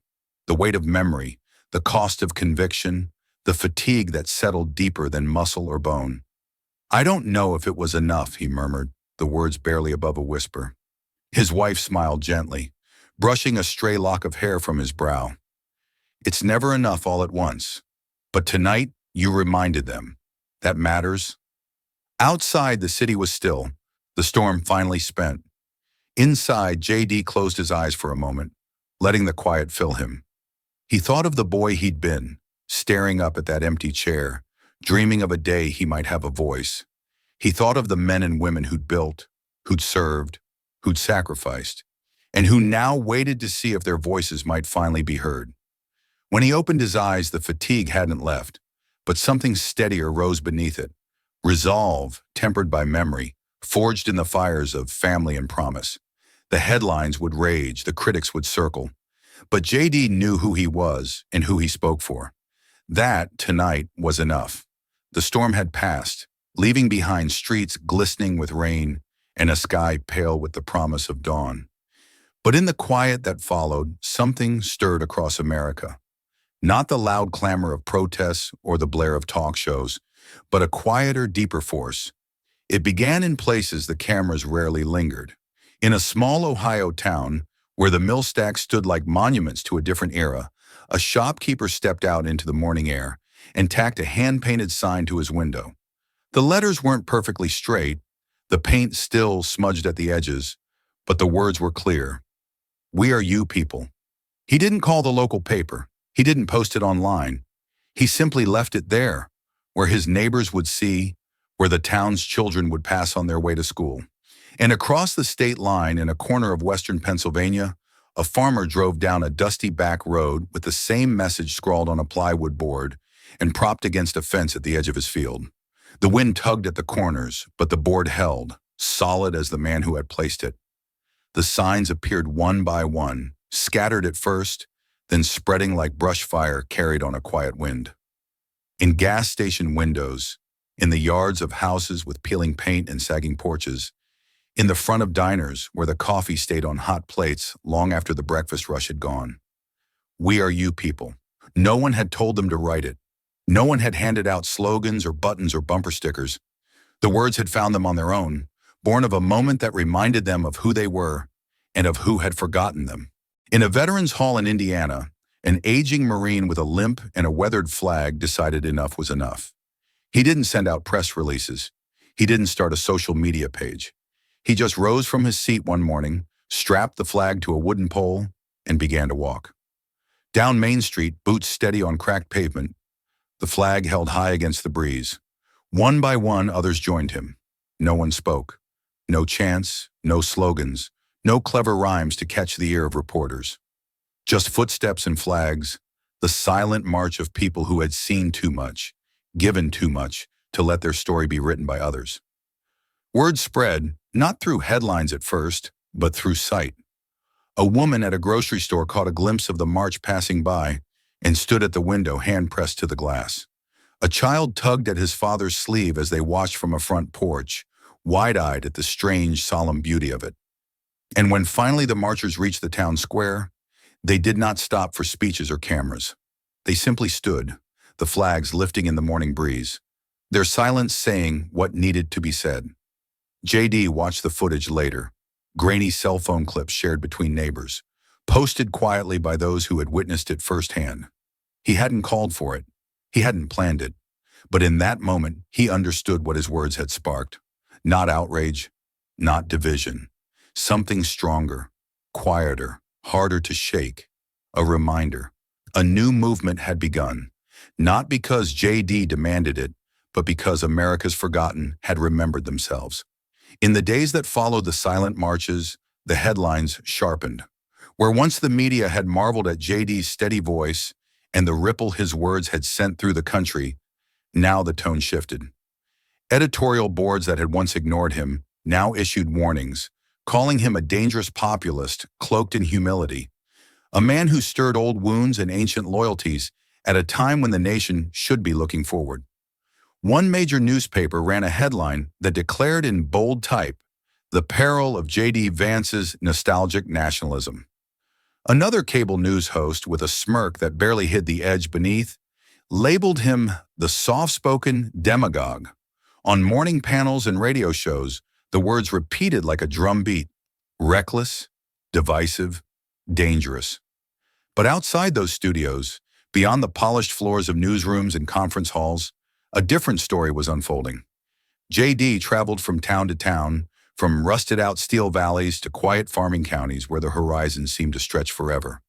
the weight of memory, the cost of conviction, the fatigue that settled deeper than muscle or bone. I don't know if it was enough, he murmured, the words barely above a whisper. His wife smiled gently, brushing a stray lock of hair from his brow. It's never enough all at once, but tonight you reminded them. That matters. Outside, the city was still, the storm finally spent. Inside, JD closed his eyes for a moment, letting the quiet fill him. He thought of the boy he'd been, staring up at that empty chair, dreaming of a day he might have a voice, He thought of the men and women who'd built, who'd served, who'd sacrificed, and who now waited to see if their voices might finally be heard. When he opened his eyes, the fatigue hadn't left, but something steadier rose beneath it. Resolve, tempered by memory, forged in the fires of family and promise. The headlines would rage, the critics would circle. But JD knew who he was and who he spoke for. That, tonight, was enough. The storm had passed, leaving behind streets glistening with rain and a sky pale with the promise of dawn. But in the quiet that followed, something stirred across America. Not the loud clamor of protests or the blare of talk shows, but a quieter, deeper force. It began in places the cameras rarely lingered. In a small Ohio town, where the mill stacks stood like monuments to a different era, a shopkeeper stepped out into the morning air and tacked a hand-painted sign to his window. The letters weren't perfectly straight, the paint still smudged at the edges, but the words were clear. "We are you people." He didn't call the local paper. He didn't post it online. He simply left it there, where his neighbors would see, where the town's children would pass on their way to school. And across the state line in a corner of western Pennsylvania, a farmer drove down a dusty back road with the same message scrawled on a plywood board and propped against a fence at the edge of his field. The wind tugged at the corners, but the board held, solid as the man who had placed it. The signs appeared one by one, scattered at first, then spreading like brush fire carried on a quiet wind. In gas station windows, in the yards of houses with peeling paint and sagging porches, in the front of diners where the coffee stayed on hot plates long after the breakfast rush had gone. "We are you people." No one had told them to write it. No one had handed out slogans or buttons or bumper stickers. The words had found them on their own, born of a moment that reminded them of who they were and of who had forgotten them. In a veterans hall in Indiana, an aging Marine with a limp and a weathered flag decided enough was enough. He didn't send out press releases. He didn't start a social media page. He just rose from his seat one morning, strapped the flag to a wooden pole, and began to walk. Down Main Street, boots steady on cracked pavement, the flag held high against the breeze. One by one, others joined him. No one spoke. No chants, no slogans, no clever rhymes to catch the ear of reporters. Just footsteps and flags, the silent march of people who had seen too much, given too much, to let their story be written by others. Word spread, not through headlines at first, but through sight. A woman at a grocery store caught a glimpse of the march passing by and stood at the window, hand pressed to the glass. A child tugged at his father's sleeve as they watched from a front porch, wide-eyed at the strange, solemn beauty of it. And when finally the marchers reached the town square, they did not stop for speeches or cameras. They simply stood, the flags lifting in the morning breeze, their silence saying what needed to be said. JD watched the footage later, grainy cell phone clips shared between neighbors, posted quietly by those who had witnessed it firsthand. He hadn't called for it. He hadn't planned it. But in that moment, he understood what his words had sparked. Not outrage, not division. Something stronger, quieter, harder to shake. A reminder. A new movement had begun. Not because JD demanded it, but because America's forgotten had remembered themselves. In the days that followed the silent marches, the headlines sharpened. Where once the media had marveled at JD's steady voice and the ripple his words had sent through the country, now the tone shifted. Editorial boards that had once ignored him now issued warnings, calling him a dangerous populist cloaked in humility, a man who stirred old wounds and ancient loyalties at a time when the nation should be looking forward. One major newspaper ran a headline that declared in bold type, "The peril of JD Vance's nostalgic nationalism." Another cable news host, with a smirk that barely hid the edge beneath, labeled him the soft-spoken demagogue. On morning panels and radio shows, the words repeated like a drum beat: reckless, divisive, dangerous. But outside those studios, beyond the polished floors of newsrooms and conference halls, a different story was unfolding. JD traveled from town to town, from rusted-out steel valleys to quiet farming counties where the horizon seemed to stretch forever.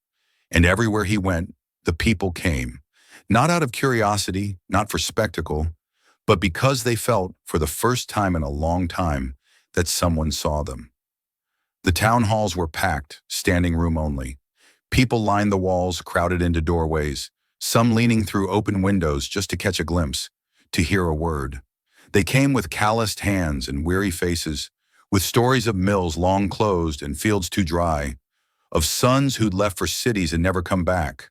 And everywhere he went, the people came, not out of curiosity, not for spectacle, but because they felt, for the first time in a long time, that someone saw them. The town halls were packed, standing room only. People lined the walls, crowded into doorways, some leaning through open windows just to catch a glimpse, to hear a word. They came with calloused hands and weary faces, with stories of mills long closed and fields too dry, of sons who'd left for cities and never come back,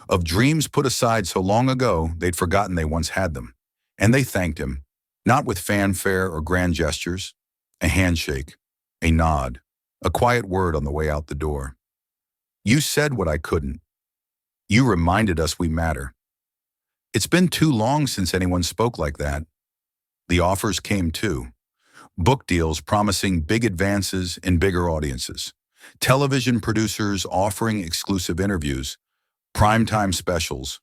of dreams put aside so long ago they'd forgotten they once had them. And they thanked him, not with fanfare or grand gestures, a handshake, a nod, a quiet word on the way out the door. You said what I couldn't. You reminded us we matter. It's been too long since anyone spoke like that. The offers came too. Book deals promising big advances in bigger audiences. Television producers offering exclusive interviews, primetime specials.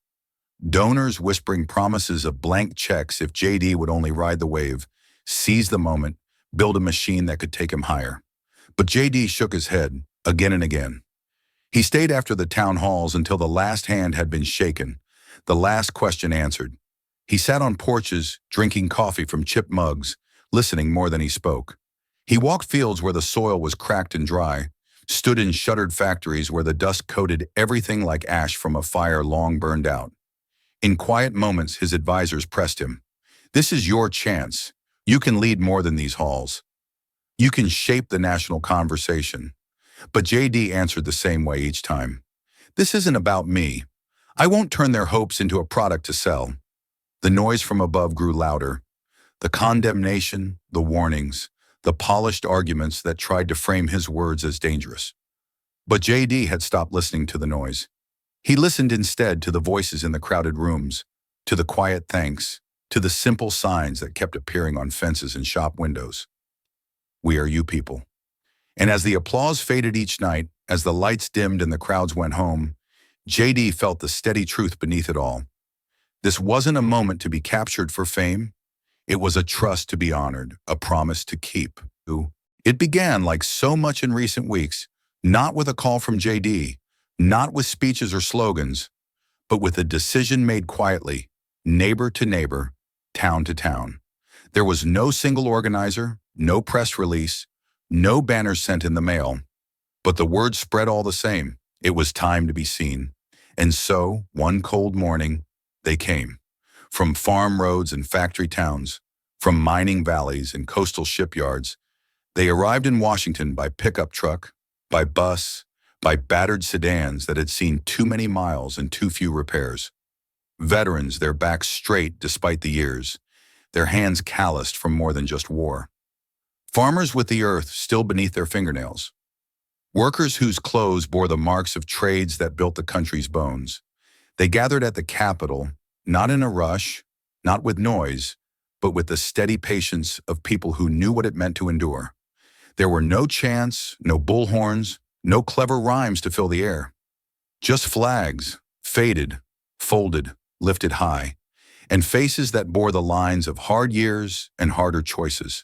Donors whispering promises of blank checks if JD would only ride the wave, seize the moment, build a machine that could take him higher. But JD shook his head again and again. He stayed after the town halls until the last hand had been shaken, the last question answered. He sat on porches, drinking coffee from chipped mugs, listening more than he spoke. He walked fields where the soil was cracked and dry, stood in shuttered factories where the dust coated everything like ash from a fire long burned out. In quiet moments, his advisors pressed him. This is your chance. You can lead more than these halls. You can shape the national conversation. But JD answered the same way each time. This isn't about me. I won't turn their hopes into a product to sell. The noise from above grew louder. The condemnation, the warnings, the polished arguments that tried to frame his words as dangerous. But JD had stopped listening to the noise. He listened instead to the voices in the crowded rooms, to the quiet thanks, to the simple signs that kept appearing on fences and shop windows. We are you people. And as the applause faded each night, as the lights dimmed and the crowds went home, JD felt the steady truth beneath it all. This wasn't a moment to be captured for fame. It was a trust to be honored, a promise to keep. It began, like so much in recent weeks, not with a call from JD, not with speeches or slogans, but with a decision made quietly, neighbor to neighbor, town to town. There was no single organizer, no press release, no banners sent in the mail, but the word spread all the same. It was time to be seen. And so, one cold morning, they came. From farm roads and factory towns, from mining valleys and coastal shipyards, they arrived in Washington by pickup truck, by bus, by battered sedans that had seen too many miles and too few repairs. Veterans, their backs straight despite the years, their hands calloused from more than just war. Farmers with the earth still beneath their fingernails. Workers whose clothes bore the marks of trades that built the country's bones. They gathered at the Capitol, not in a rush, not with noise, but with the steady patience of people who knew what it meant to endure. There were no chants, no bullhorns, no clever rhymes to fill the air. Just flags, faded, folded, lifted high, and faces that bore the lines of hard years and harder choices.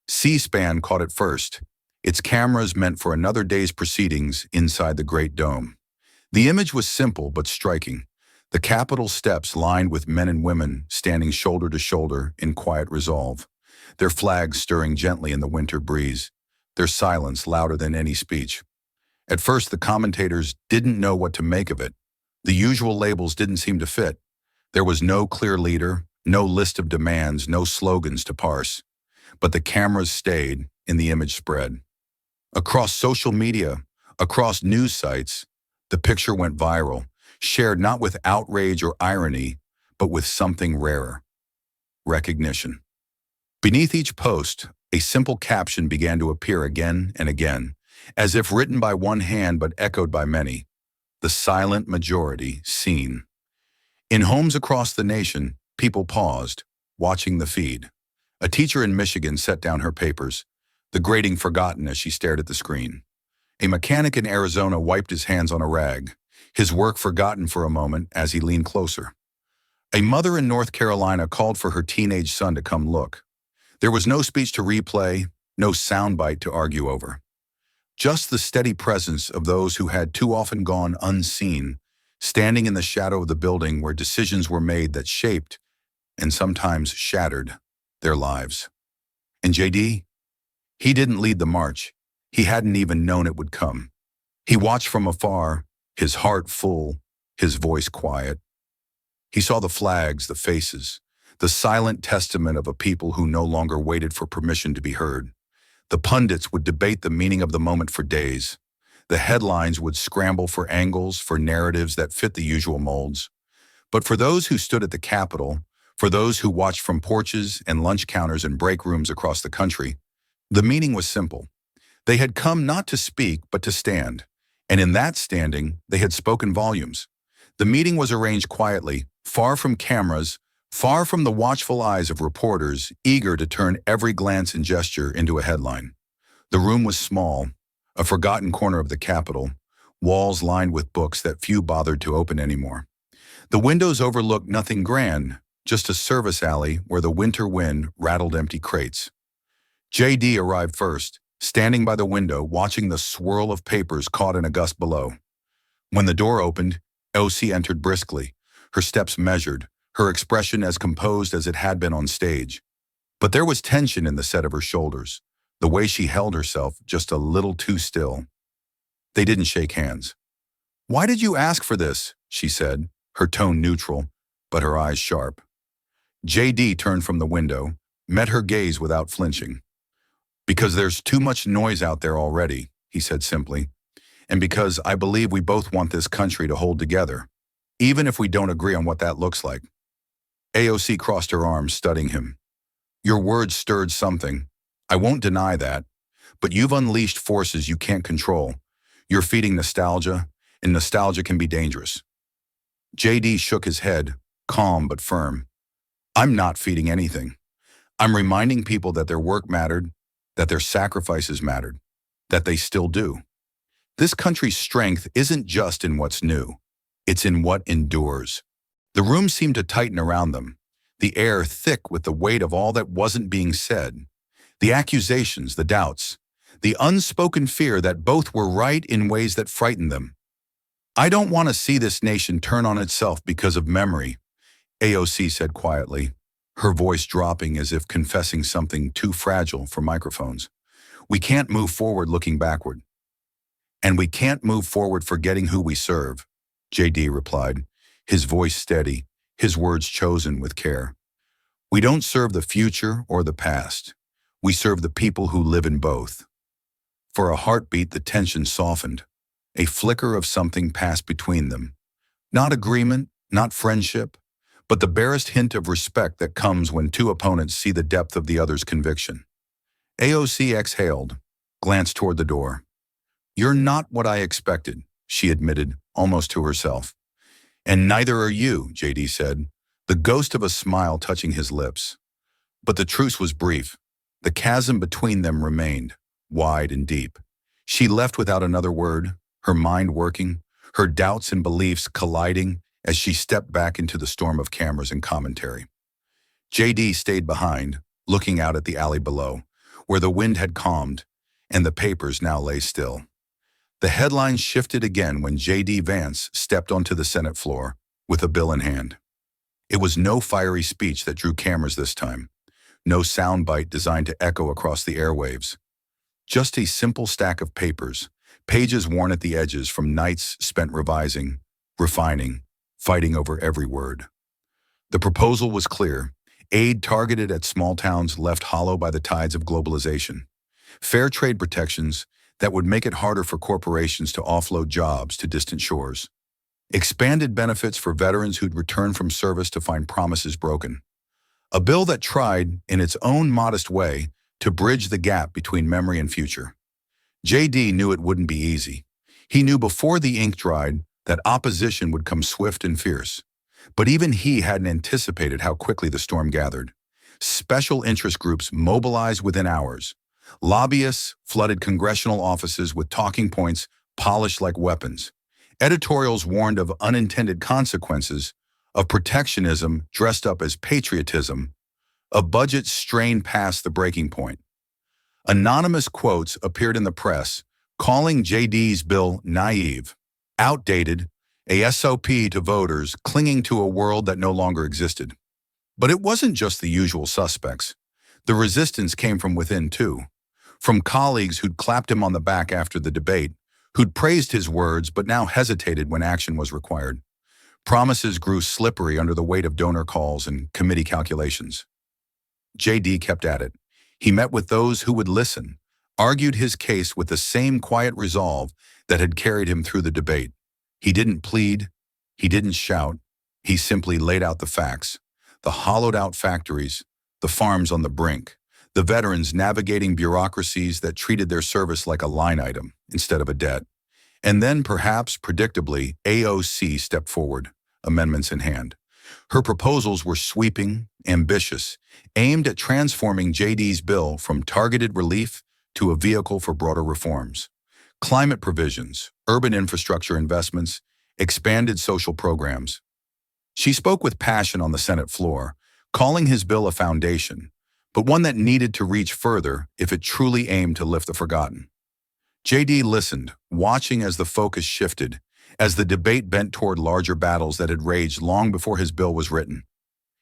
C-SPAN caught it first, its cameras meant for another day's proceedings inside the Great Dome. The image was simple but striking. The Capitol steps lined with men and women standing shoulder to shoulder in quiet resolve, their flags stirring gently in the winter breeze, their silence louder than any speech. At first, the commentators didn't know what to make of it. The usual labels didn't seem to fit. There was no clear leader, no list of demands, no slogans to parse. But the cameras stayed, and the image spread. Across social media, across news sites, the picture went viral, shared not with outrage or irony, but with something rarer: recognition. Beneath each post, a simple caption began to appear again and again, as if written by one hand but echoed by many. The silent majority seen. In homes across the nation, people paused, watching the feed. A teacher in Michigan set down her papers, the grading forgotten as she stared at the screen. A mechanic in Arizona wiped his hands on a rag, his work forgotten for a moment as he leaned closer. A mother in North Carolina called for her teenage son to come look. There was no speech to replay, no soundbite to argue over. Just the steady presence of those who had too often gone unseen, standing in the shadow of the building where decisions were made that shaped and sometimes shattered, their lives. And JD? He didn't lead the march. He hadn't even known it would come. He watched from afar, his heart full, his voice quiet. He saw the flags, the faces, the silent testament of a people who no longer waited for permission to be heard. The pundits would debate the meaning of the moment for days. The headlines would scramble for angles, for narratives that fit the usual molds. But for those who stood at the Capitol, for those who watched from porches and lunch counters and break rooms across the country, the meaning was simple. They had come not to speak, but to stand. And in that standing, they had spoken volumes. The meeting was arranged quietly, far from cameras, far from the watchful eyes of reporters, eager to turn every glance and gesture into a headline. The room was small, a forgotten corner of the Capitol, walls lined with books that few bothered to open anymore. The windows overlooked nothing grand, just a service alley where the winter wind rattled empty crates. JD arrived first, standing by the window watching the swirl of papers caught in a gust below. When the door opened, AOC entered briskly, her steps measured, her expression as composed as it had been on stage. But there was tension in the set of her shoulders, the way she held herself just a little too still. They didn't shake hands. "Why did you ask for this?" she said, her tone neutral, but her eyes sharp. JD turned from the window, met her gaze without flinching. "Because there's too much noise out there already," he said simply, "and because I believe we both want this country to hold together, even if we don't agree on what that looks like." AOC crossed her arms, studying him. "Your words stirred something. I won't deny that. But you've unleashed forces you can't control. You're feeding nostalgia, and nostalgia can be dangerous." JD shook his head, calm but firm. "I'm not feeding anything. I'm reminding people that their work mattered, that their sacrifices mattered, that they still do. This country's strength isn't just in what's new. It's in what endures." The room seemed to tighten around them, the air thick with the weight of all that wasn't being said. The accusations, the doubts, the unspoken fear that both were right in ways that frightened them. "I don't want to see this nation turn on itself because of memory," AOC said quietly, her voice dropping as if confessing something too fragile for microphones. "We can't move forward looking backward. And we can't move forward forgetting who we serve," JD replied, his voice steady, his words chosen with care. "We don't serve the future or the past. We serve the people who live in both." For a heartbeat, the tension softened. A flicker of something passed between them. Not agreement, not friendship, but the barest hint of respect that comes when two opponents see the depth of the other's conviction. AOC exhaled, glanced toward the door. "You're not what I expected," she admitted, almost to herself. "And neither are you," JD said, the ghost of a smile touching his lips. But the truce was brief. The chasm between them remained, wide and deep. She left without another word, her mind working, her doubts and beliefs colliding as she stepped back into the storm of cameras and commentary. JD stayed behind, looking out at the alley below, where the wind had calmed, and the papers now lay still. The headlines shifted again when JD Vance stepped onto the Senate floor with a bill in hand. It was no fiery speech that drew cameras this time, no soundbite designed to echo across the airwaves. Just a simple stack of papers, pages worn at the edges from nights spent revising, refining, fighting over every word. The proposal was clear: aid targeted at small towns left hollow by the tides of globalization. Fair trade protections that would make it harder for corporations to offload jobs to distant shores. Expanded benefits for veterans who'd returned from service to find promises broken. A bill that tried, in its own modest way, to bridge the gap between memory and future. JD knew it wouldn't be easy. He knew before the ink dried that opposition would come swift and fierce. But even he hadn't anticipated how quickly the storm gathered. Special interest groups mobilized within hours. Lobbyists flooded congressional offices with talking points polished like weapons. Editorials warned of unintended consequences, of protectionism dressed up as patriotism. A budget strained past the breaking point. Anonymous quotes appeared in the press, calling JD's bill naive, outdated, a SOP to voters clinging to a world that no longer existed. But it wasn't just the usual suspects. The resistance came from within, too. From colleagues who'd clapped him on the back after the debate, who'd praised his words but now hesitated when action was required. Promises grew slippery under the weight of donor calls and committee calculations. JD kept at it. He met with those who would listen, argued his case with the same quiet resolve that had carried him through the debate. He didn't plead, he didn't shout, he simply laid out the facts. The hollowed-out factories, the farms on the brink, the veterans navigating bureaucracies that treated their service like a line item instead of a debt. And then, perhaps predictably, AOC stepped forward, amendments in hand. Her proposals were sweeping, ambitious, aimed at transforming JD's bill from targeted relief to a vehicle for broader reforms. Climate provisions, urban infrastructure investments, expanded social programs. She spoke with passion on the Senate floor, calling his bill a foundation, but one that needed to reach further if it truly aimed to lift the forgotten. JD listened, watching as the focus shifted, as the debate bent toward larger battles that had raged long before his bill was written.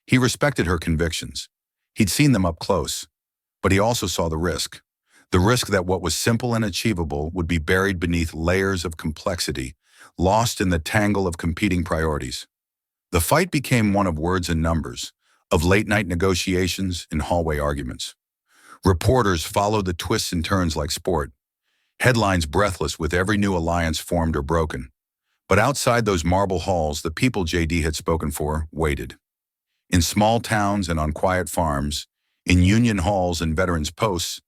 He respected her convictions. He'd seen them up close, but he also saw the risk that what was simple and achievable would be buried beneath layers of complexity, lost in the tangle of competing priorities. The fight became one of words and numbers, of late-night negotiations and hallway arguments. Reporters followed the twists and turns like sport, headlines breathless with every new alliance formed or broken. But outside those marble halls, the people JD had spoken for waited. In small towns and on quiet farms, in union halls and veterans' posts,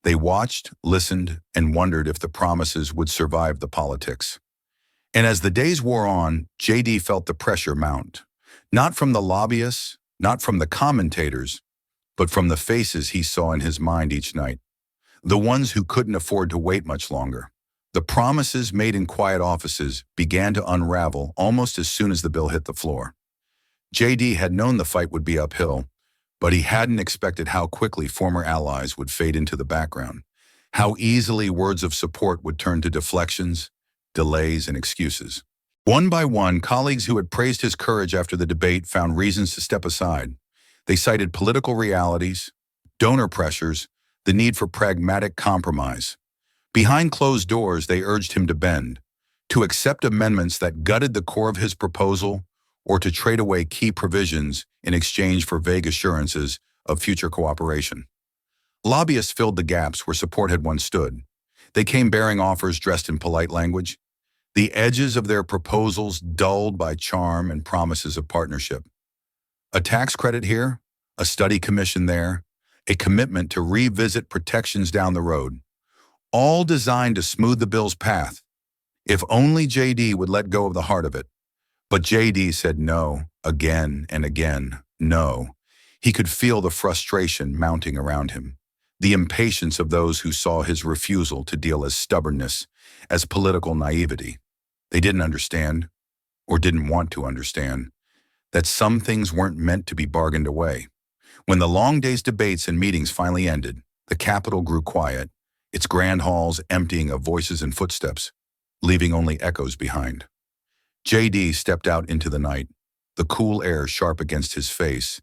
they watched, listened, and wondered if the promises would survive the politics. And as the days wore on, JD felt the pressure mount, not from the lobbyists, not from the commentators, but from the faces he saw in his mind each night. The ones who couldn't afford to wait much longer. The promises made in quiet offices began to unravel almost as soon as the bill hit the floor. JD had known the fight would be uphill, but he hadn't expected how quickly former allies would fade into the background, how easily words of support would turn to deflections, delays, and excuses. One by one, colleagues who had praised his courage after the debate found reasons to step aside. They cited political realities, donor pressures, the need for pragmatic compromise. Behind closed doors, they urged him to bend, to accept amendments that gutted the core of his proposal, or to trade away key provisions in exchange for vague assurances of future cooperation. Lobbyists filled the gaps where support had once stood. They came bearing offers dressed in polite language, the edges of their proposals dulled by charm and promises of partnership. A tax credit here, a study commission there, a commitment to revisit protections down the road, all designed to smooth the bill's path, if only JD would let go of the heart of it. But JD said no, again and again, no. He could feel the frustration mounting around him, the impatience of those who saw his refusal to deal as stubbornness, as political naivety. They didn't understand, or didn't want to understand, that some things weren't meant to be bargained away. When the long day's debates and meetings finally ended, the Capitol grew quiet, its grand halls emptying of voices and footsteps, leaving only echoes behind. JD stepped out into the night, the cool air sharp against his face,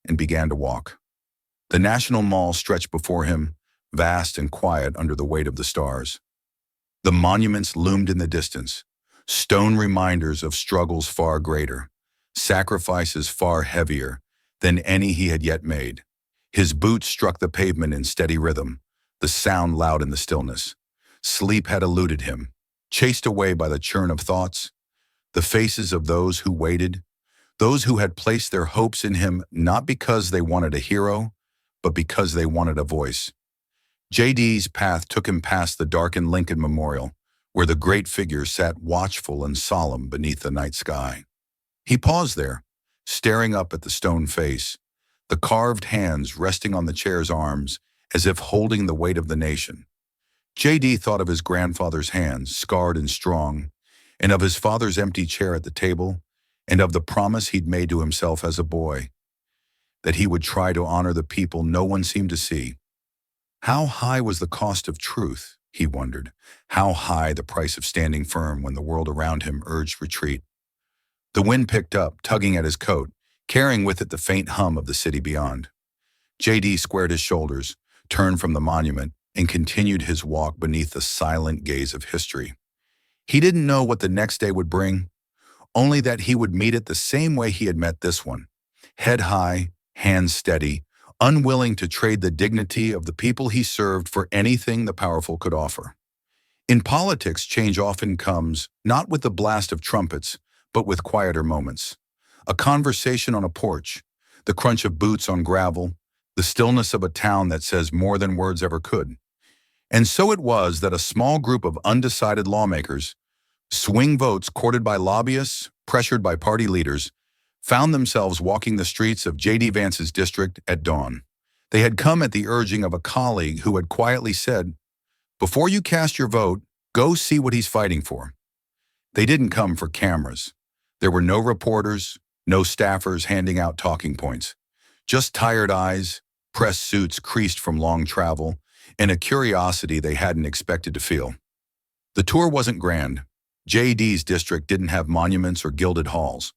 and began to walk. The National Mall stretched before him, vast and quiet under the weight of the stars. The monuments loomed in the distance, stone reminders of struggles far greater, sacrifices far heavier than any he had yet made. His boots struck the pavement in steady rhythm, the sound loud in the stillness. Sleep had eluded him, chased away by the churn of thoughts, the faces of those who waited, those who had placed their hopes in him not because they wanted a hero, but because they wanted a voice. JD's path took him past the darkened Lincoln Memorial, where the great figure sat watchful and solemn beneath the night sky. He paused there, staring up at the stone face, the carved hands resting on the chair's arms as if holding the weight of the nation. JD thought of his grandfather's hands, scarred and strong, and of his father's empty chair at the table, and of the promise he'd made to himself as a boy, that he would try to honor the people no one seemed to see. How high was the cost of truth, he wondered. How high the price of standing firm when the world around him urged retreat. The wind picked up, tugging at his coat, carrying with it the faint hum of the city beyond. JD squared his shoulders, turned from the monument, and continued his walk beneath the silent gaze of history. He didn't know what the next day would bring, only that he would meet it the same way he had met this one, head high, hands steady, unwilling to trade the dignity of the people he served for anything the powerful could offer. In politics, change often comes not with the blast of trumpets, but with quieter moments. A conversation on a porch, the crunch of boots on gravel, the stillness of a town that says more than words ever could. And so it was that a small group of undecided lawmakers, swing votes courted by lobbyists, pressured by party leaders, found themselves walking the streets of J.D. Vance's district at dawn. They had come at the urging of a colleague who had quietly said, "Before you cast your vote, go see what he's fighting for." They didn't come for cameras. There were no reporters, no staffers handing out talking points. Just tired eyes, pressed suits creased from long travel, and a curiosity they hadn't expected to feel. The tour wasn't grand. J.D.'s district didn't have monuments or gilded halls.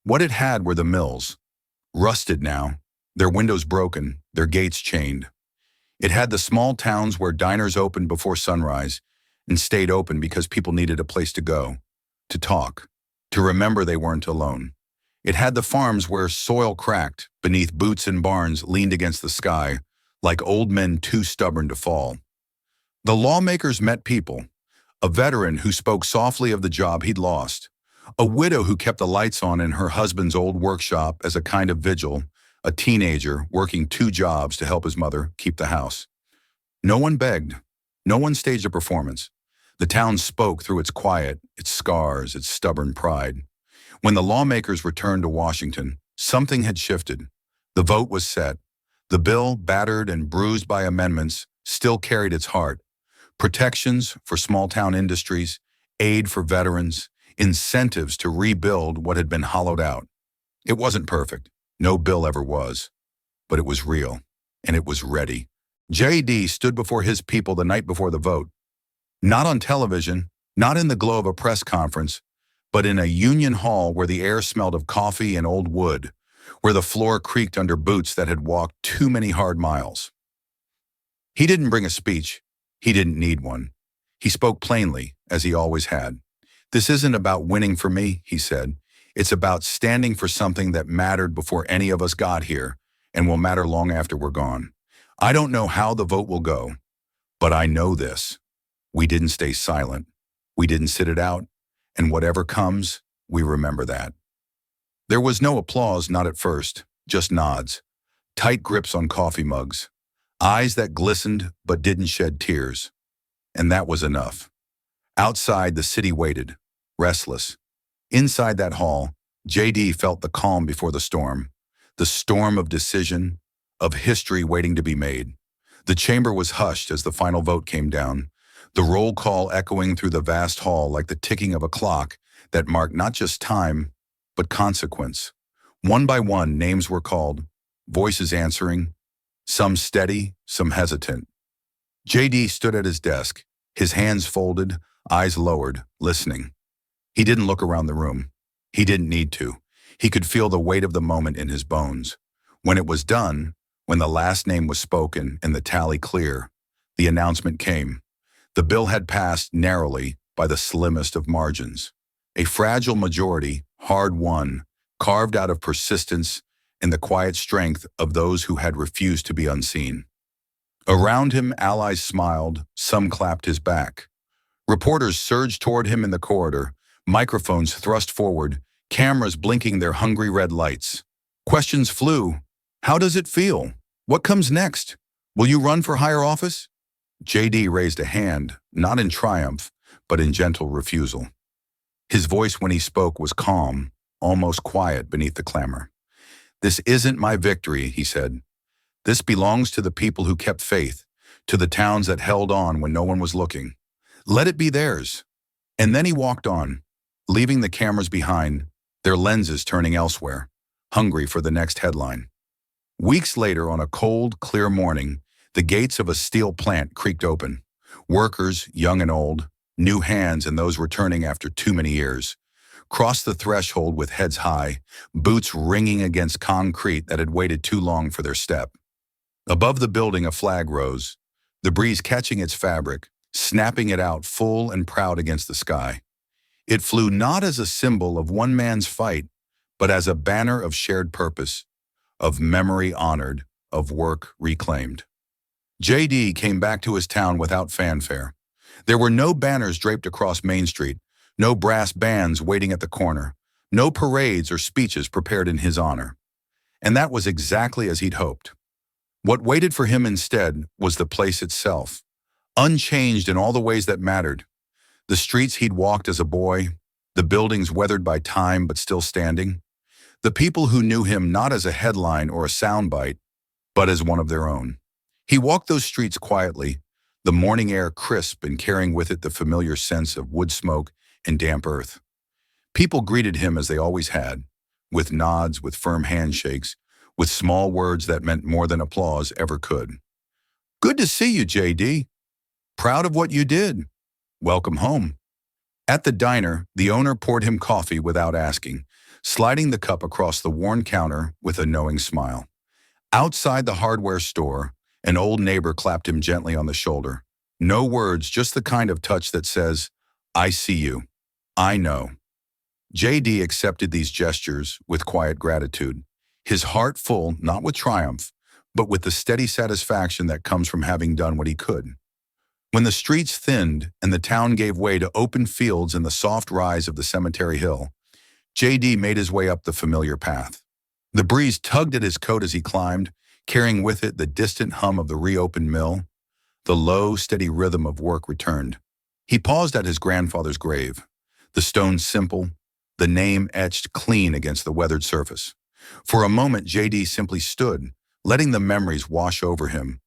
What it had were the mills, rusted now, their windows broken, their gates chained. It had the small towns where diners opened before sunrise and stayed open because people needed a place to go, to talk, to remember they weren't alone. It had the farms where soil cracked beneath boots and barns leaned against the sky, like old men too stubborn to fall. The lawmakers met people, a veteran who spoke softly of the job he'd lost, a widow who kept the lights on in her husband's old workshop as a kind of vigil, a teenager working 2 jobs to help his mother keep the house. No one begged. No one staged a performance. The town spoke through its quiet, its scars, its stubborn pride. When the lawmakers returned to Washington, something had shifted. The vote was set. The bill, battered and bruised by amendments, still carried its heart. Protections for small-town industries, aid for veterans, incentives to rebuild what had been hollowed out. It wasn't perfect. No bill ever was. But it was real, and it was ready. J.D. stood before his people the night before the vote. Not on television, not in the glow of a press conference, but in a union hall where the air smelled of coffee and old wood, where the floor creaked under boots that had walked too many hard miles. He didn't bring a speech. He didn't need one. He spoke plainly, as he always had. "This isn't about winning for me," he said. "It's about standing for something that mattered before any of us got here and will matter long after we're gone. I don't know how the vote will go, but I know this. We didn't stay silent. We didn't sit it out. And whatever comes, we remember that." There was no applause, not at first, just nods, tight grips on coffee mugs, eyes that glistened but didn't shed tears. And that was enough. Outside, the city waited, restless. Inside that hall, J.D. felt the calm before the storm of decision, of history waiting to be made. The chamber was hushed as the final vote came down, the roll call echoing through the vast hall like the ticking of a clock that marked not just time, but consequence. One by one, names were called, voices answering, some steady, some hesitant. J.D. stood at his desk, his hands folded, eyes lowered, listening. He didn't look around the room. He didn't need to. He could feel the weight of the moment in his bones. When it was done, when the last name was spoken and the tally clear, the announcement came. The bill had passed narrowly by the slimmest of margins. A fragile majority, hard-won, carved out of persistence and the quiet strength of those who had refused to be unseen. Around him, allies smiled, some clapped his back. Reporters surged toward him in the corridor, microphones thrust forward, cameras blinking their hungry red lights. Questions flew. How does it feel? What comes next? Will you run for higher office? J.D. raised a hand, not in triumph, but in gentle refusal. His voice when he spoke was calm, almost quiet beneath the clamor. "This isn't my victory," he said. "This belongs to the people who kept faith, to the towns that held on when no one was looking. Let it be theirs." And then he walked on, leaving the cameras behind, their lenses turning elsewhere, hungry for the next headline. Weeks later, on a cold, clear morning, the gates of a steel plant creaked open. Workers, young and old, new hands and those returning after too many years, crossed the threshold with heads high, boots ringing against concrete that had waited too long for their step. Above the building a flag rose, the breeze catching its fabric, snapping it out full and proud against the sky. It flew not as a symbol of one man's fight, but as a banner of shared purpose, of memory honored, of work reclaimed. JD came back to his town without fanfare. There were no banners draped across Main Street, no brass bands waiting at the corner, no parades or speeches prepared in his honor. And that was exactly as he'd hoped. What waited for him instead was the place itself, unchanged in all the ways that mattered. The streets he'd walked as a boy, the buildings weathered by time but still standing, the people who knew him not as a headline or a soundbite, but as one of their own. He walked those streets quietly, the morning air crisp and carrying with it the familiar sense of wood smoke and damp earth. People greeted him as they always had, with nods, with firm handshakes, with small words that meant more than applause ever could. "Good to see you, JD. Proud of what you did. Welcome home." At the diner, the owner poured him coffee without asking, sliding the cup across the worn counter with a knowing smile. Outside the hardware store, an old neighbor clapped him gently on the shoulder. No words, just the kind of touch that says, "I see you. I know." JD accepted these gestures with quiet gratitude, his heart full not with triumph, but with the steady satisfaction that comes from having done what he could. When the streets thinned and the town gave way to open fields and the soft rise of the cemetery hill, JD made his way up the familiar path. The breeze tugged at his coat as he climbed, carrying with it the distant hum of the reopened mill. The low, steady rhythm of work returned. He paused at his grandfather's grave, the stone simple, the name etched clean against the weathered surface. For a moment, JD simply stood, letting the memories wash over him,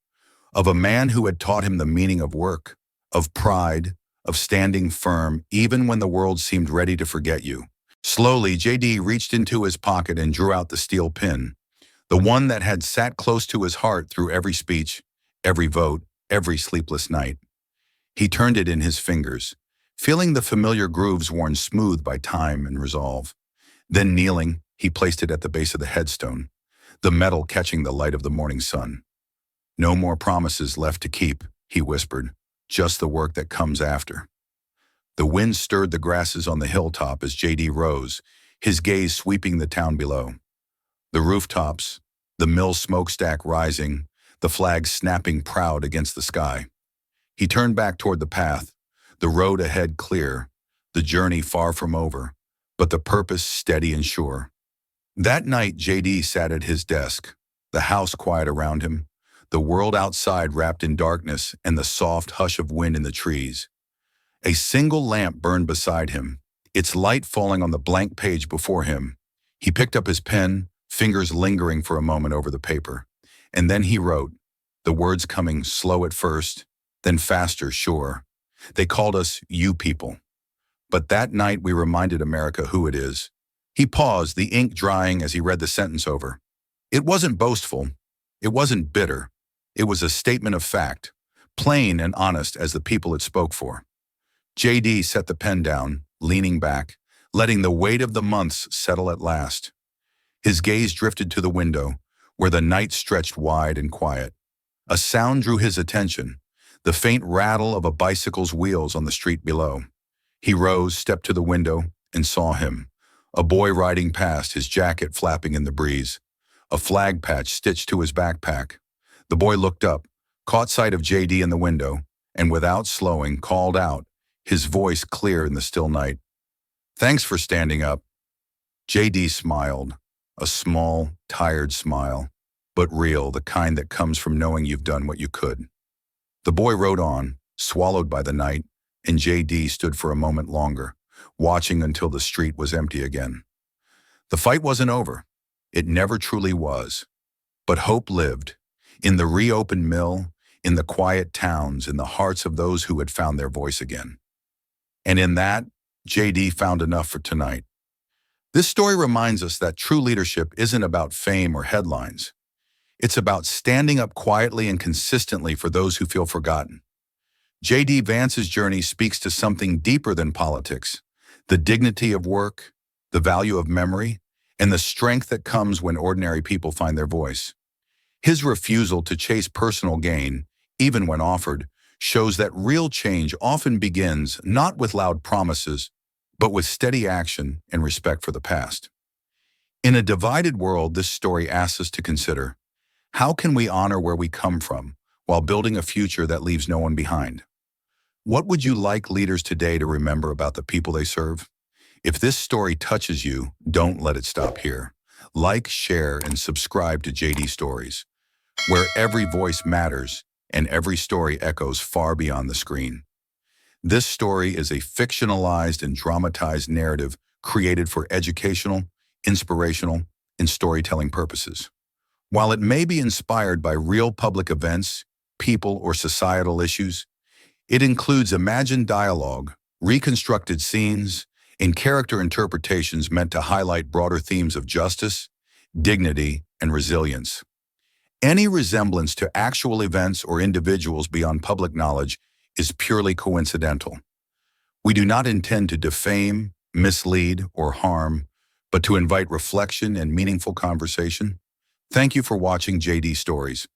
of a man who had taught him the meaning of work, of pride, of standing firm even when the world seemed ready to forget you. Slowly, JD reached into his pocket and drew out the steel pin, the one that had sat close to his heart through every speech, every vote, every sleepless night. He turned it in his fingers, feeling the familiar grooves worn smooth by time and resolve. Then kneeling, he placed it at the base of the headstone, the metal catching the light of the morning sun. "No more promises left to keep," he whispered, "just the work that comes after." The wind stirred the grasses on the hilltop as JD rose, his gaze sweeping the town below. The rooftops, the mill smokestack rising, the flag snapping proud against the sky. He turned back toward the path, the road ahead clear, the journey far from over, but the purpose steady and sure. That night, JD sat at his desk, the house quiet around him, the world outside wrapped in darkness and the soft hush of wind in the trees. A single lamp burned beside him, its light falling on the blank page before him. He picked up his pen, fingers lingering for a moment over the paper, and then he wrote, the words coming slow at first, then faster, sure. They called us "you people." But that night we reminded America who it is. He paused, the ink drying as he read the sentence over. It wasn't boastful. It wasn't bitter. It was a statement of fact, plain and honest as the people it spoke for. JD set the pen down, leaning back, letting the weight of the months settle at last. His gaze drifted to the window, where the night stretched wide and quiet. A sound drew his attention, the faint rattle of a bicycle's wheels on the street below. He rose, stepped to the window, and saw him, a boy riding past, his jacket flapping in the breeze, a flag patch stitched to his backpack. The boy looked up, caught sight of JD in the window, and without slowing, called out, his voice clear in the still night. "Thanks for standing up." JD smiled, a small, tired smile, but real, the kind that comes from knowing you've done what you could. The boy rode on, swallowed by the night, and JD stood for a moment longer, watching until the street was empty again. The fight wasn't over. It never truly was. But hope lived, in the reopened mill, in the quiet towns, in the hearts of those who had found their voice again. And in that, JD found enough for tonight. This story reminds us that true leadership isn't about fame or headlines. It's about standing up quietly and consistently for those who feel forgotten. JD Vance's journey speaks to something deeper than politics, the dignity of work, the value of memory, and the strength that comes when ordinary people find their voice. His refusal to chase personal gain, even when offered, shows that real change often begins not with loud promises, but with steady action and respect for the past. In a divided world, this story asks us to consider, how can we honor where we come from while building a future that leaves no one behind? What would you like leaders today to remember about the people they serve? If this story touches you, don't let it stop here. Like, share, and subscribe to JD Stories, where every voice matters and every story echoes far beyond the screen. This story is a fictionalized and dramatized narrative created for educational, inspirational, and storytelling purposes. While it may be inspired by real public events, people, or societal issues, it includes imagined dialogue, reconstructed scenes, and character interpretations meant to highlight broader themes of justice, dignity, and resilience. Any resemblance to actual events or individuals beyond public knowledge is purely coincidental. We do not intend to defame, mislead, or harm, but to invite reflection and meaningful conversation. Thank you for watching JD Stories.